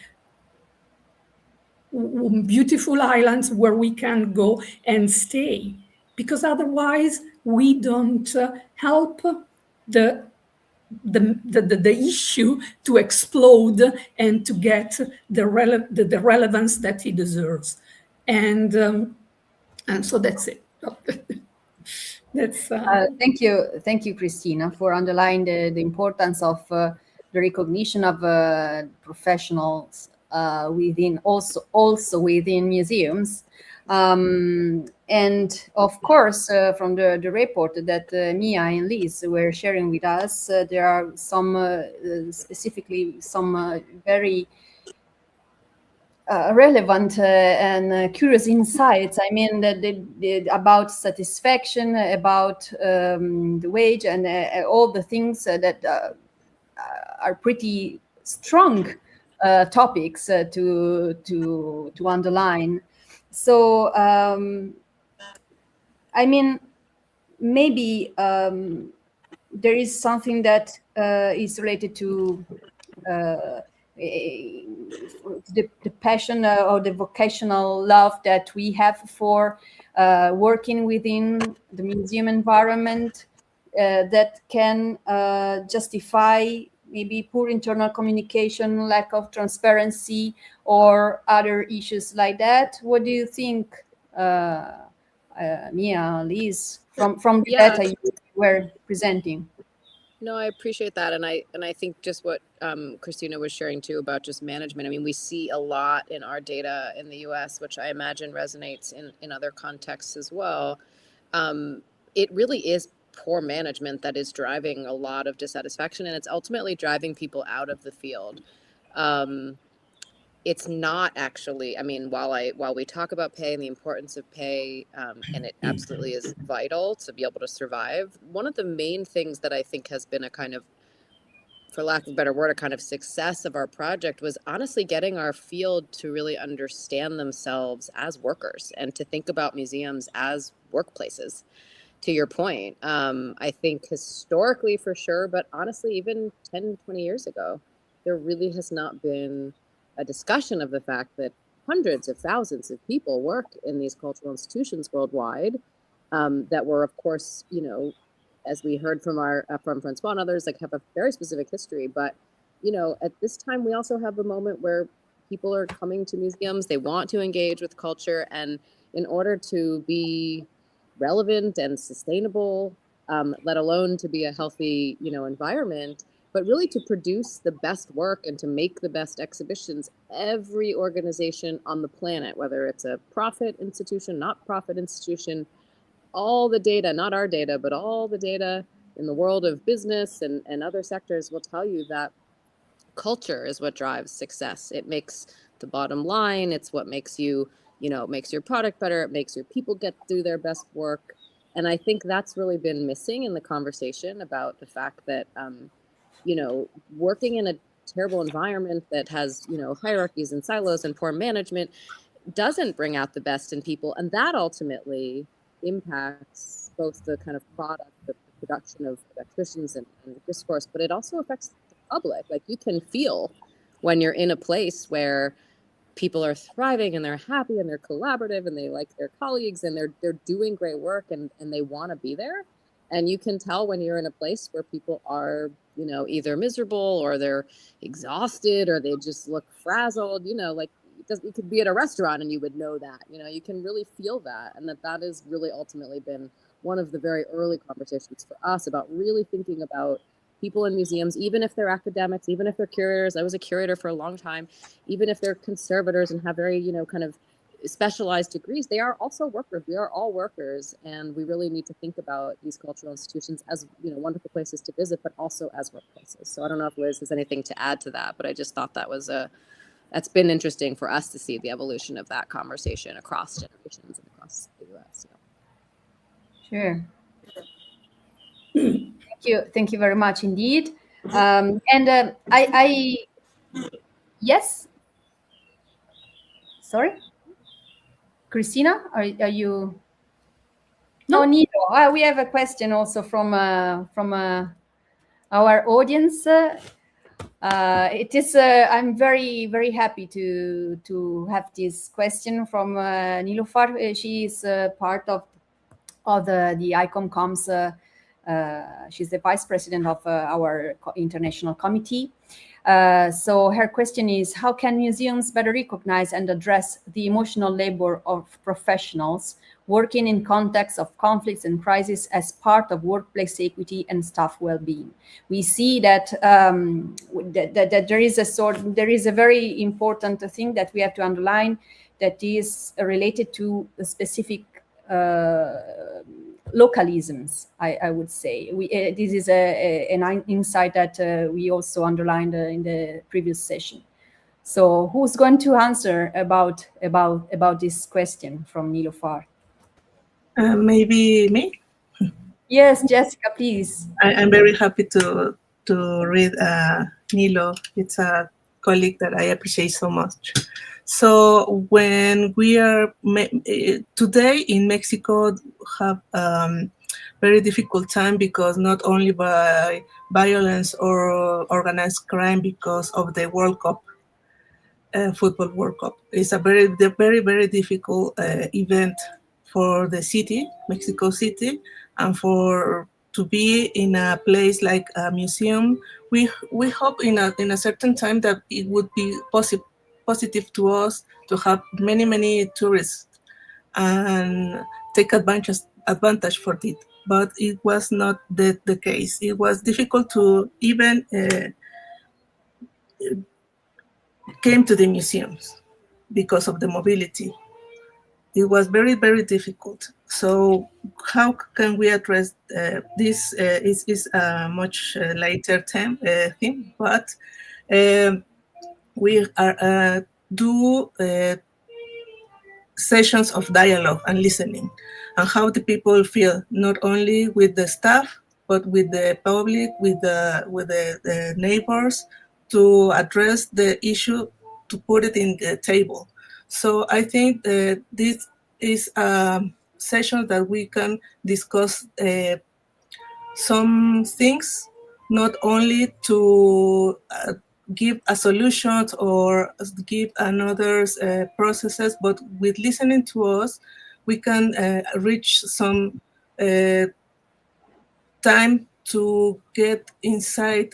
beautiful islands where we can go and stay, because otherwise we don't help the issue to explode and to get the relevance that it deserves. And so that's it. That's thank you, Christina, for underlining the importance of the recognition of professionals within also within museums. And of course, from the report that Mia and Liz were sharing with us, there are some specifically some very relevant and curious insights. I mean, about satisfaction, about the wage, and all the things that are pretty strong topics to underline. So, I mean, maybe there is something that is related to the passion or the vocational love that we have for working within the museum environment that can justify maybe poor internal communication, lack of transparency, or other issues like that. What do you think, Mia, Liz, from the data you were presenting? No, I appreciate that, and I think just what Christina was sharing too about just management. I mean, we see a lot in our data in the U.S., which I imagine resonates in other contexts as well. It really is poor management that is driving a lot of dissatisfaction, and it's ultimately driving people out of the field. It's not actually, I mean, while we talk about pay and the importance of pay, and it absolutely is vital to be able to survive, one of the main things that I think has been a kind of, for lack of a better word, a kind of success of our project was honestly getting our field to really understand themselves as workers and to think about museums as workplaces. To your point, I think historically for sure, but honestly, even 10, 20 years ago, there really has not been a discussion of the fact that hundreds of thousands of people work in these cultural institutions worldwide, that were, of course, you know, as we heard from our from Francois and others, like have a very specific history. But you know, at this time, we also have a moment where people are coming to museums. They want to engage with culture, and in order to be relevant and sustainable, let alone to be a healthy, you know, environment, but really to produce the best work and to make the best exhibitions, every organization on the planet, whether it's a profit institution, not profit institution, all the data, not our data, but all the data in the world of business and other sectors will tell you that culture is what drives success. It makes the bottom line. It's what makes you, you know, it makes your product better. It makes your people get through their best work. And I think that's really been missing in the conversation about the fact that, you know, working in a terrible environment that has, you know, hierarchies and silos and poor management doesn't bring out the best in people. And that ultimately impacts both the kind of product, the production of exhibitions and discourse, but it also affects the public. Like you can feel when you're in a place where people are thriving and they're happy and they're collaborative and they like their colleagues and they're doing great work and they want to be there. And you can tell when you're in a place where people are, you know, either miserable or they're exhausted or they just look frazzled, you know, like you could be at a restaurant and you would know that, you know, you can really feel that. And that has really ultimately been one of the very early conversations for us about really thinking about people in museums, even if they're academics, even if they're curators. I was a curator for a long time, even if they're conservators and have very, you know, kind of specialized degrees, they are also workers. We are all workers, and we really need to think about these cultural institutions as, you know, wonderful places to visit, but also as workplaces. So I don't know if Liz has anything to add to that, but I just thought that's been interesting for us to see the evolution of that conversation across generations and across the US. Sure. Thank you very much indeed. Yes. Sorry, Christina, are you? No, Nilo. We have a question also from our audience. It is. I'm very happy to have this question from Nilofar. She is part of the ICOM Coms. She's the vice president of our international committee. So her question is, how can museums better recognize and address the emotional labor of professionals working in contexts of conflicts and crisis as part of workplace equity and staff well-being? We see that that there is a very important thing that we have to underline that is related to a specific localisms, I would say. This is an insight that we also underlined in the previous session. So who's going to answer about this question from Nilofar? Maybe me? Yes, Jessica, please. I'm very happy to read Nilo. It's a colleague that I appreciate so much. So when we are today in Mexico have very difficult time because not only by violence or organized crime because of the World Cup, football World Cup. It's a very difficult event for the city, Mexico City, and to be in a place like a museum. We hope in a certain time that it would be positive to us to have many tourists and take advantage advantage for it, but it was not the case. It was difficult to even came to the museums because of the mobility. It was very, very difficult. So how can we address this? Is a much later theme, but we are do sessions of dialogue and listening, and how the people feel, not only with the staff, but with the public, with the neighbors, to address the issue, to put it in the table. So I think that this is a session that we can discuss some things, not only to give a solution or give another processes, but with listening to us, we can reach some time to get inside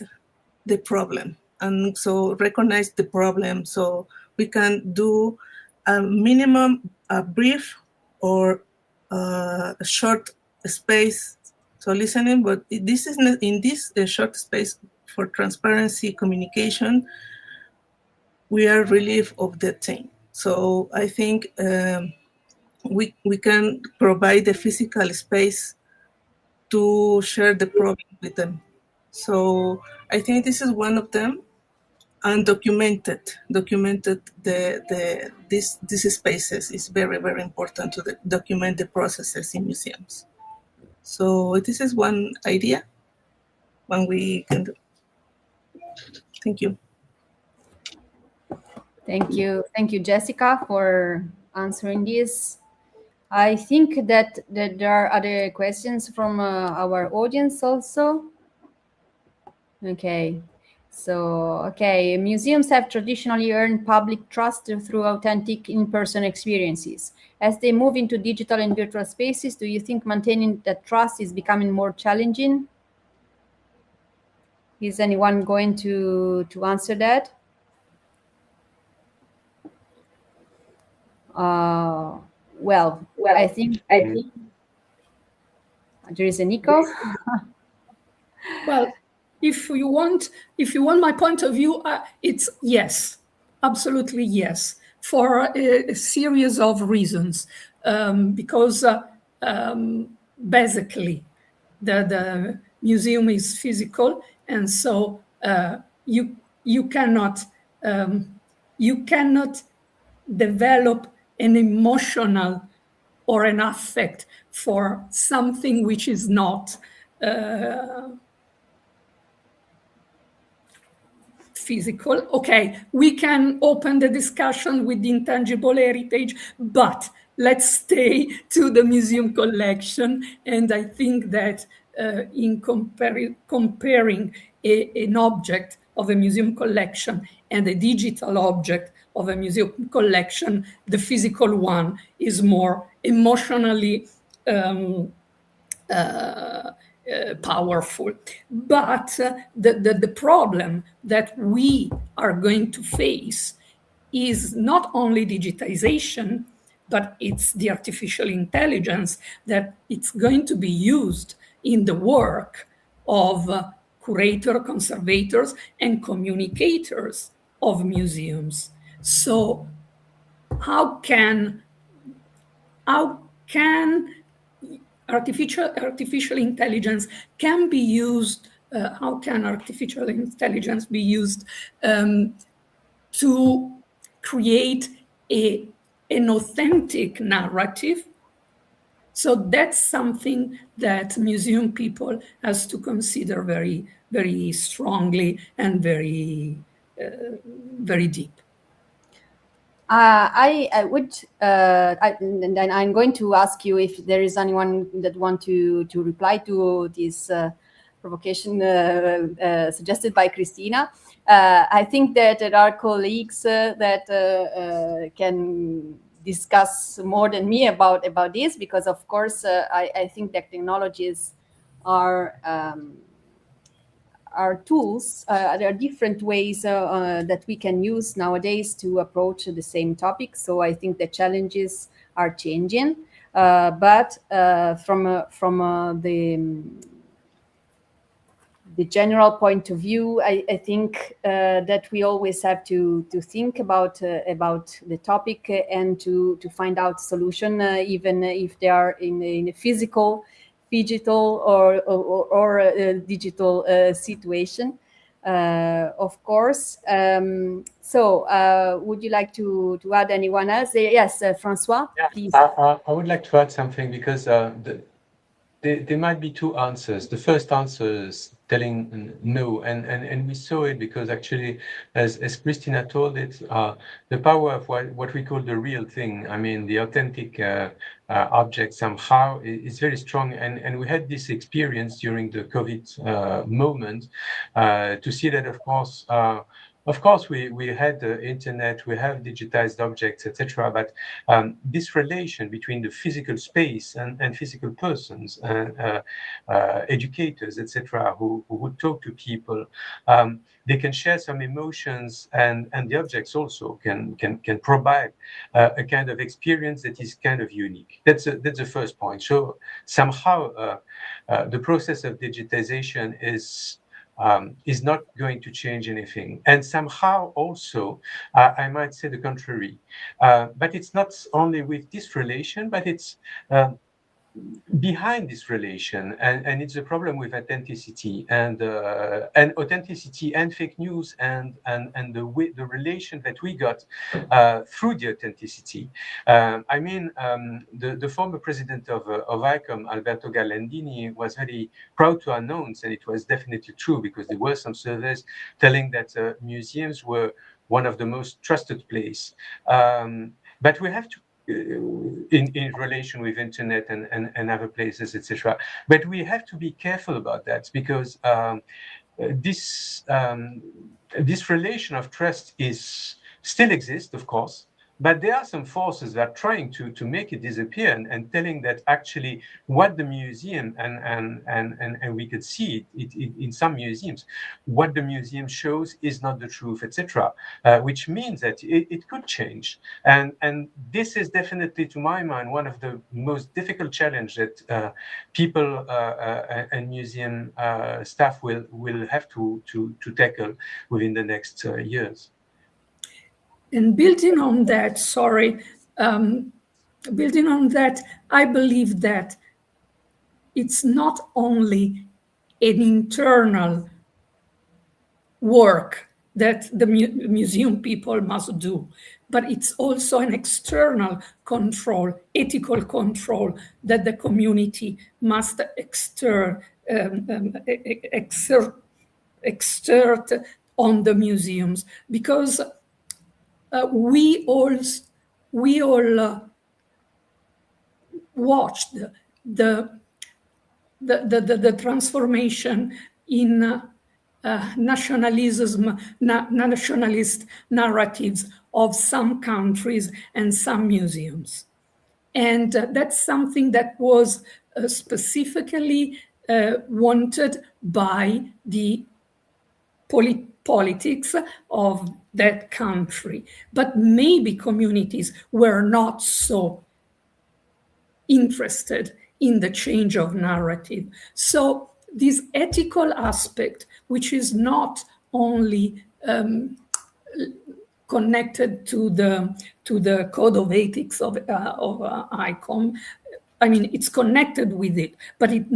the problem, and so recognize the problem, so we can do a minimum, a brief or a short space, so listening, but this is not in this short space for transparency communication. We are relief of the thing. So I think we can provide the physical space to share the problem with them. So I think this is one of them, and documented these spaces is very, very important to document the processes in museums. So this is one idea, one we can do. Thank you. Thank you, Jessica, for answering this. I think that there are other questions from our audience also. Okay. So, museums have traditionally earned public trust through authentic in-person experiences. As they move into digital and virtual spaces, do you think maintaining that trust is becoming more challenging? Is anyone going to answer that? Well, I think there is an echo. Well, if you want my point of view, it's yes, absolutely yes, for a series of reasons. Because basically, the museum is physical, and so you cannot develop an emotional or an affect for something which is not physical. Okay, we can open the discussion with the intangible heritage, but let's stay to the museum collection. And I think that in comparing an object of a museum collection and a digital object of a museum collection, the physical one is more emotionally powerful. But the problem that we are going to face is not only digitization, but it's the artificial intelligence that it's going to be used in the work of curators, conservators, and communicators of museums. So how can artificial intelligence can be used? How can artificial intelligence be used to create an authentic narrative? So that's something that museum people has to consider very, very strongly and very, very deep. I would, and then I'm going to ask you if there is anyone that want to reply to this provocation suggested by Christina. I think that there are colleagues that can discuss more than me about this, because of course I think that technologies are tools. There are different ways that we can use nowadays to approach the same topic. So I think the challenges are changing. but from the general point of view, I think that we always have to think about the topic and to find out solution, even if they are in a physical, digital, or digital situation. Of course. So, would you like to add anyone else? Yes, Francois, please. I would like to add something, because there might be two answers. The first answer is telling no, and we saw it because actually, as Christina told it, the power of what we call the real thing, I mean the authentic object, somehow is very strong, and we had this experience during the COVID moment to see that, of course, we had the internet, we have digitized objects, etc. But this relation between the physical space and physical persons, educators, etc., who would talk to people, they can share some emotions, and the objects also can provide a kind of experience that is kind of unique. That's the first point. So somehow the process of digitization is not going to change anything. And somehow also, I might say the contrary. But it's not only with this relation, but it's behind this relation, and it's a problem with authenticity and authenticity and fake news and the relation that we got through the authenticity. I mean, the former president of ICOM, Alberto Galandini, was very proud to announce, and it was definitely true, because there were some surveys telling that museums were one of the most trusted places. But we have to, in relation with internet and other places, etc. But we have to be careful about that, because this relation of trust still exists, of course, but there are some forces that are trying to make it disappear, and telling that actually what the museum, and we could see it in some museums, what the museum shows is not the truth, etc. Which means that it could change. And this is definitely, to my mind, one of the most difficult challenges that people and museum staff will have to tackle within the next years. And building on that, building on that, I believe that it's not only an internal work that the museum people must do, but it's also an external control, ethical control, that the community must exert on the museums, because we all watched the transformation in nationalist narratives of some countries and some museums. And that's something that was specifically wanted by the politics of that country. But maybe communities were not so interested in the change of narrative. So this ethical aspect, which is not only connected to the code of ethics of ICOM, I mean, it's connected with it, but it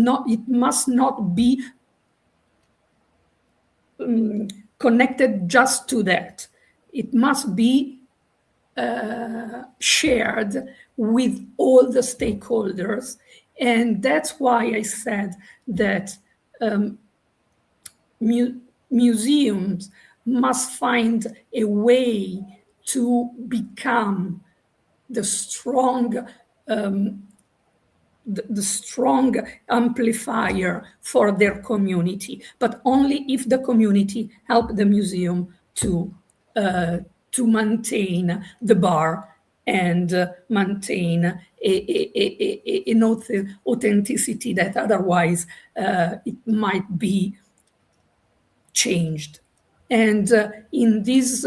must not be connected just to that. It must be shared with all the stakeholders. And that's why I said that museums must find a way to become the strong amplifier for their community, but only if the community help the museum to maintain the bar and maintain an authenticity that otherwise it might be changed. And in these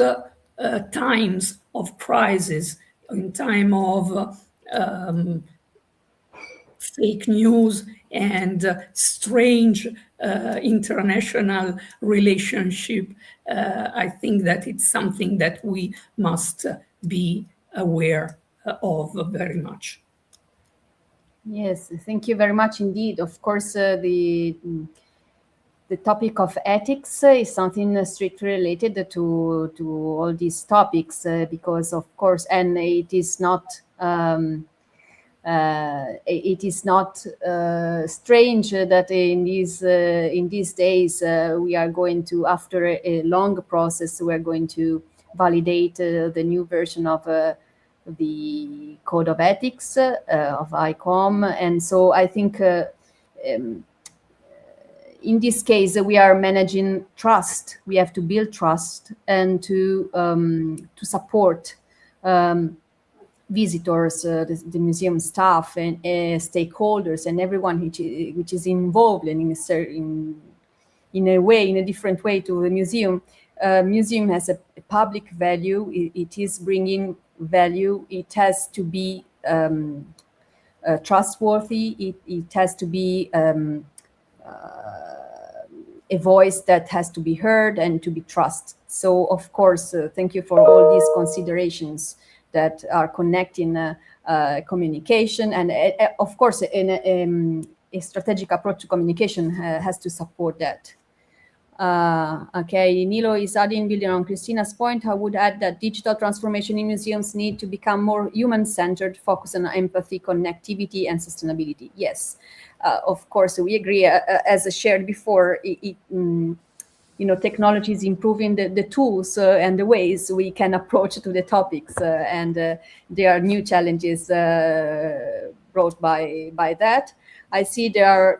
times of crisis, in time of fake news and strange international relationship. I think that it's something that we must be aware of very much. Yes, thank you very much indeed. Of course, the topic of ethics is something strictly related to all these topics because, of course, and it is not. It is not strange that in these days we are going to, after a long process, we are going to validate the new version of the code of ethics of ICOM, and so I think um, in this case we are managing trust. We have to build trust and to support. Visitors, the museum staff, and stakeholders, and everyone which is involved in a way, in a different way to the museum. Museum has a public value. It is bringing value. It has to be trustworthy. It has to be a voice that has to be heard and to be trusted. So, of course, thank you for all these considerations that are connecting communication, and of course, in a strategic approach to communication has to support that. Okay, Nilo is adding, building on Christina's point, I would add that digital transformation in museums need to become more human-centered, focus on empathy, connectivity, and sustainability. Yes, of course, we agree. As shared before, technology is improving the tools and the ways we can approach to the topics, and there are new challenges brought by that. I see there are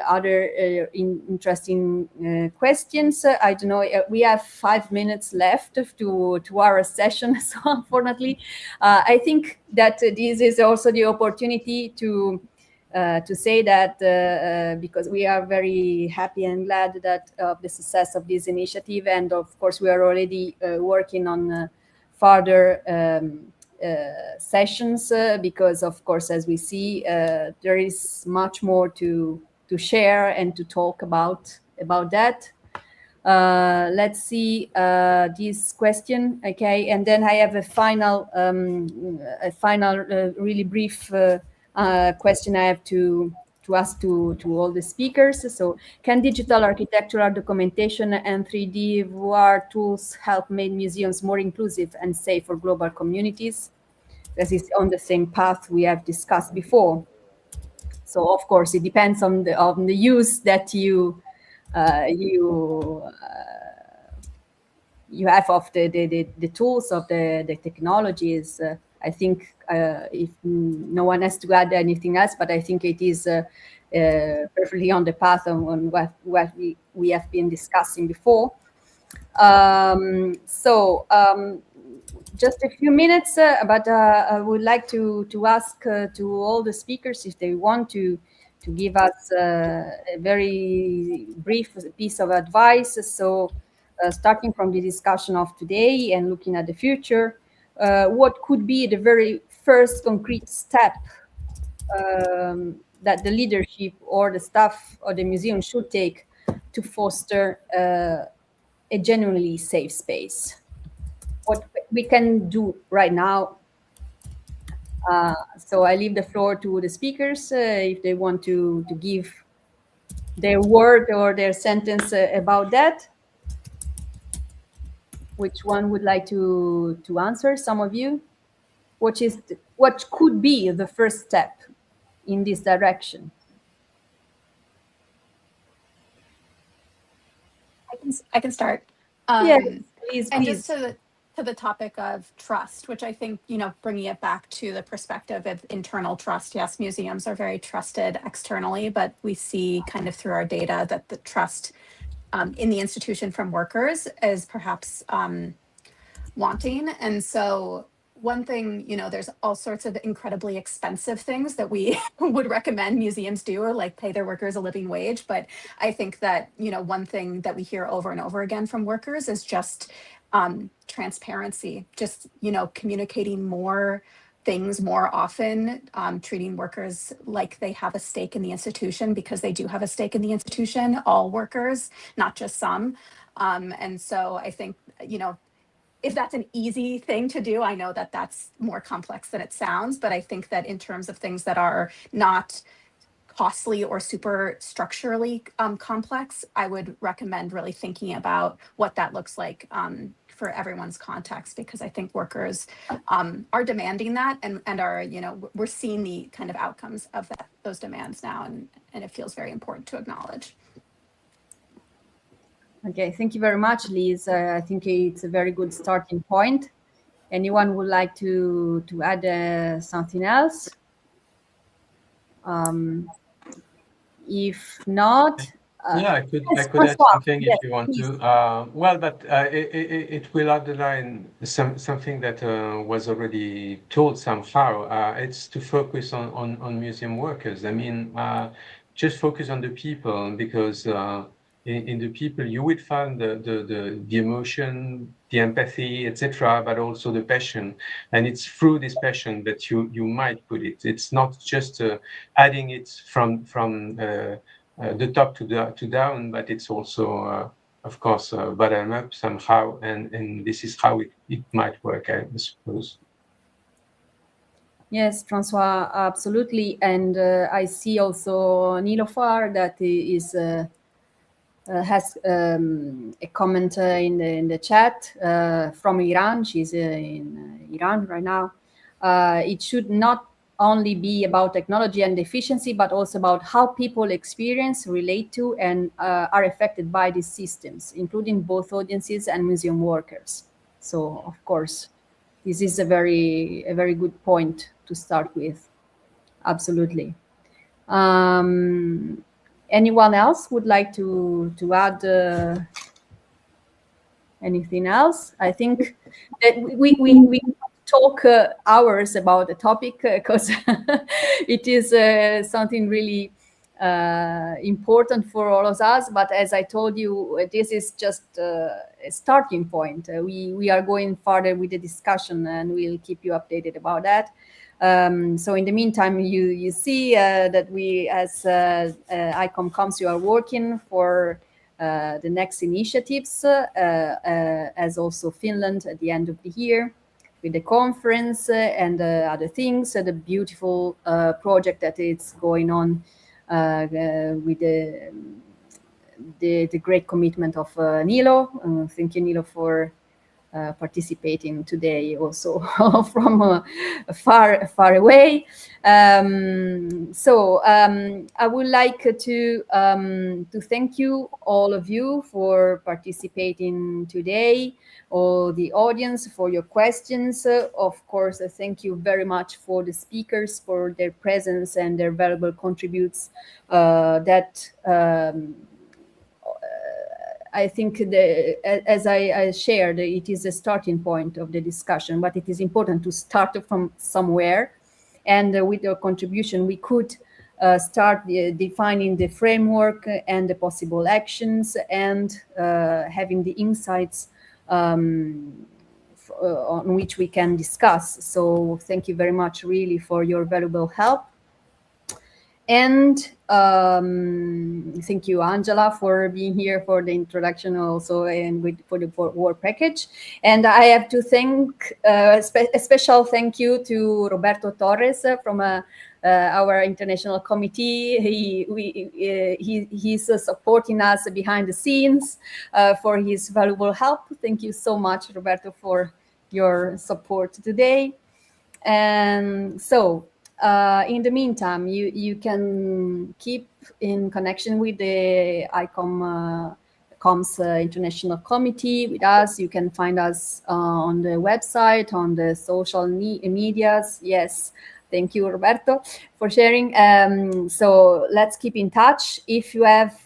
other interesting questions. I don't know. We have 5 minutes left to our session, so unfortunately, I think that this is also the opportunity to say that because we are very happy and glad that of the success of this initiative, and of course we are already working on further sessions because, of course, as we see, there is much more to share and to talk about that. Let's see this question, okay, and then I have a final really brief question I have to ask to all the speakers. So, can digital architectural documentation and 3D VR tools help make museums more inclusive and safe for global communities? This is on the same path we have discussed before. So, of course, it depends on the use that you have of the tools, of the technologies. I think if no one has to add anything else, but I think it is perfectly on the path on what we have been discussing before. Just a few minutes, but I would like to ask to all the speakers if they want to give us a very brief piece of advice. So, starting from the discussion of today and looking at the future, what could be the very first concrete step that the leadership or the staff or the museum should take to foster a genuinely safe space? What we can do right now. So I leave the floor to the speakers if they want to give their word or their sentence about that. Which one would like to answer? Some of you. What could be the first step in this direction? I can start. Yes, please. And just to the topic of trust, which I think, bringing it back to the perspective of internal trust. Yes, museums are very trusted externally, but we see kind of through our data that the trust in the institution from workers is perhaps wanting. And so one thing, there's all sorts of incredibly expensive things that we would recommend museums do, or like pay their workers a living wage. But I think that, one thing that we hear over and over again from workers is just transparency, just, communicating more things more often, treating workers like they have a stake in the institution, because they do have a stake in the institution, all workers, not just some. And so I think, if that's an easy thing to do, I know that that's more complex than it sounds, but I think that in terms of things that are not costly or super structurally complex, I would recommend really thinking about what that looks like for everyone's context, because I think workers are demanding that, and are, we're seeing the kind of outcomes of those demands now, and it feels very important to acknowledge. Okay, thank you very much, Liz. I think it's a very good starting point. Anyone would like to add something else? If not, yeah, I could yes, add François, something yes, if you want please. to. Well, but it will underline something that was already told somehow. It's to focus on museum workers. I mean, just focus on the people, because in the people you would find the emotion, the empathy, etc., but also the passion. And it's through this passion that you might put it. It's not just adding it from the top to down, but it's also, of course, bottom up somehow, and this is how it might work, I suppose. Yes, Francois, absolutely. And I see also Nilofar that has a comment in the chat from Iran. She's in Iran right now. It should not only be about technology and efficiency, but also about how people experience, relate to, and are affected by these systems, including both audiences and museum workers. So, of course, this is a very good point to start with. Absolutely. Anyone else would like to add anything else? I think that we talk hours about the topic, because it is something really important for all of us. But as I told you, this is just a starting point. We are going further with the discussion, and we'll keep you updated about that. So in the meantime, you see that we, as ICOM Coms, you are working for the next initiatives, as also Finland at the end of the year with the conference and other things. The beautiful project that is going on with the great commitment of Nilo. Thank you, Nilo, for participating today, also from far away. So I would like to thank you, all of you, for participating today, all the audience, for your questions. Of course, thank you very much for the speakers for their presence and their valuable contributes that I think, as I shared, it is a starting point of the discussion, but it is important to start from somewhere. And with your contribution, we could start defining the framework and the possible actions, and having the insights on which we can discuss. So thank you very much, really, for your valuable help. And thank you, Angela, for being here for the introduction also, and for the work package. And I have to thank a special thank you to Roberto Torres from our international committee. He's supporting us behind the scenes for his valuable help. Thank you so much, Roberto, for your support today. And so, in the meantime, you can keep in connection with the ICOM Coms International Committee with us. You can find us on the website, on the social medias. Yes, thank you, Roberto, for sharing. So let's keep in touch. If you have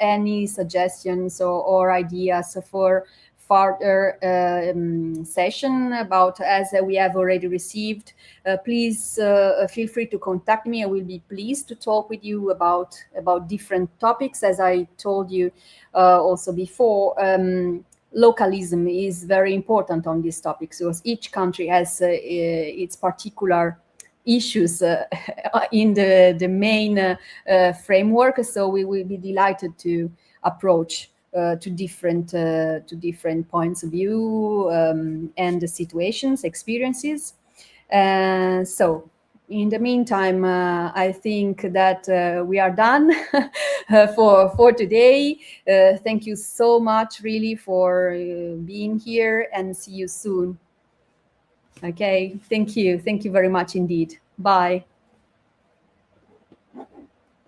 any suggestions or ideas for further session about, as we have already received, please feel free to contact me. I will be pleased to talk with you about different topics. As I told you also before, localism is very important on this topic, because each country has its particular issues in the main framework. So we will be delighted to approach to different points of view and situations, experiences. So in the meantime, I think that we are done for today. Thank you so much, really, for being here, and see you soon. Okay, thank you very much indeed. Bye.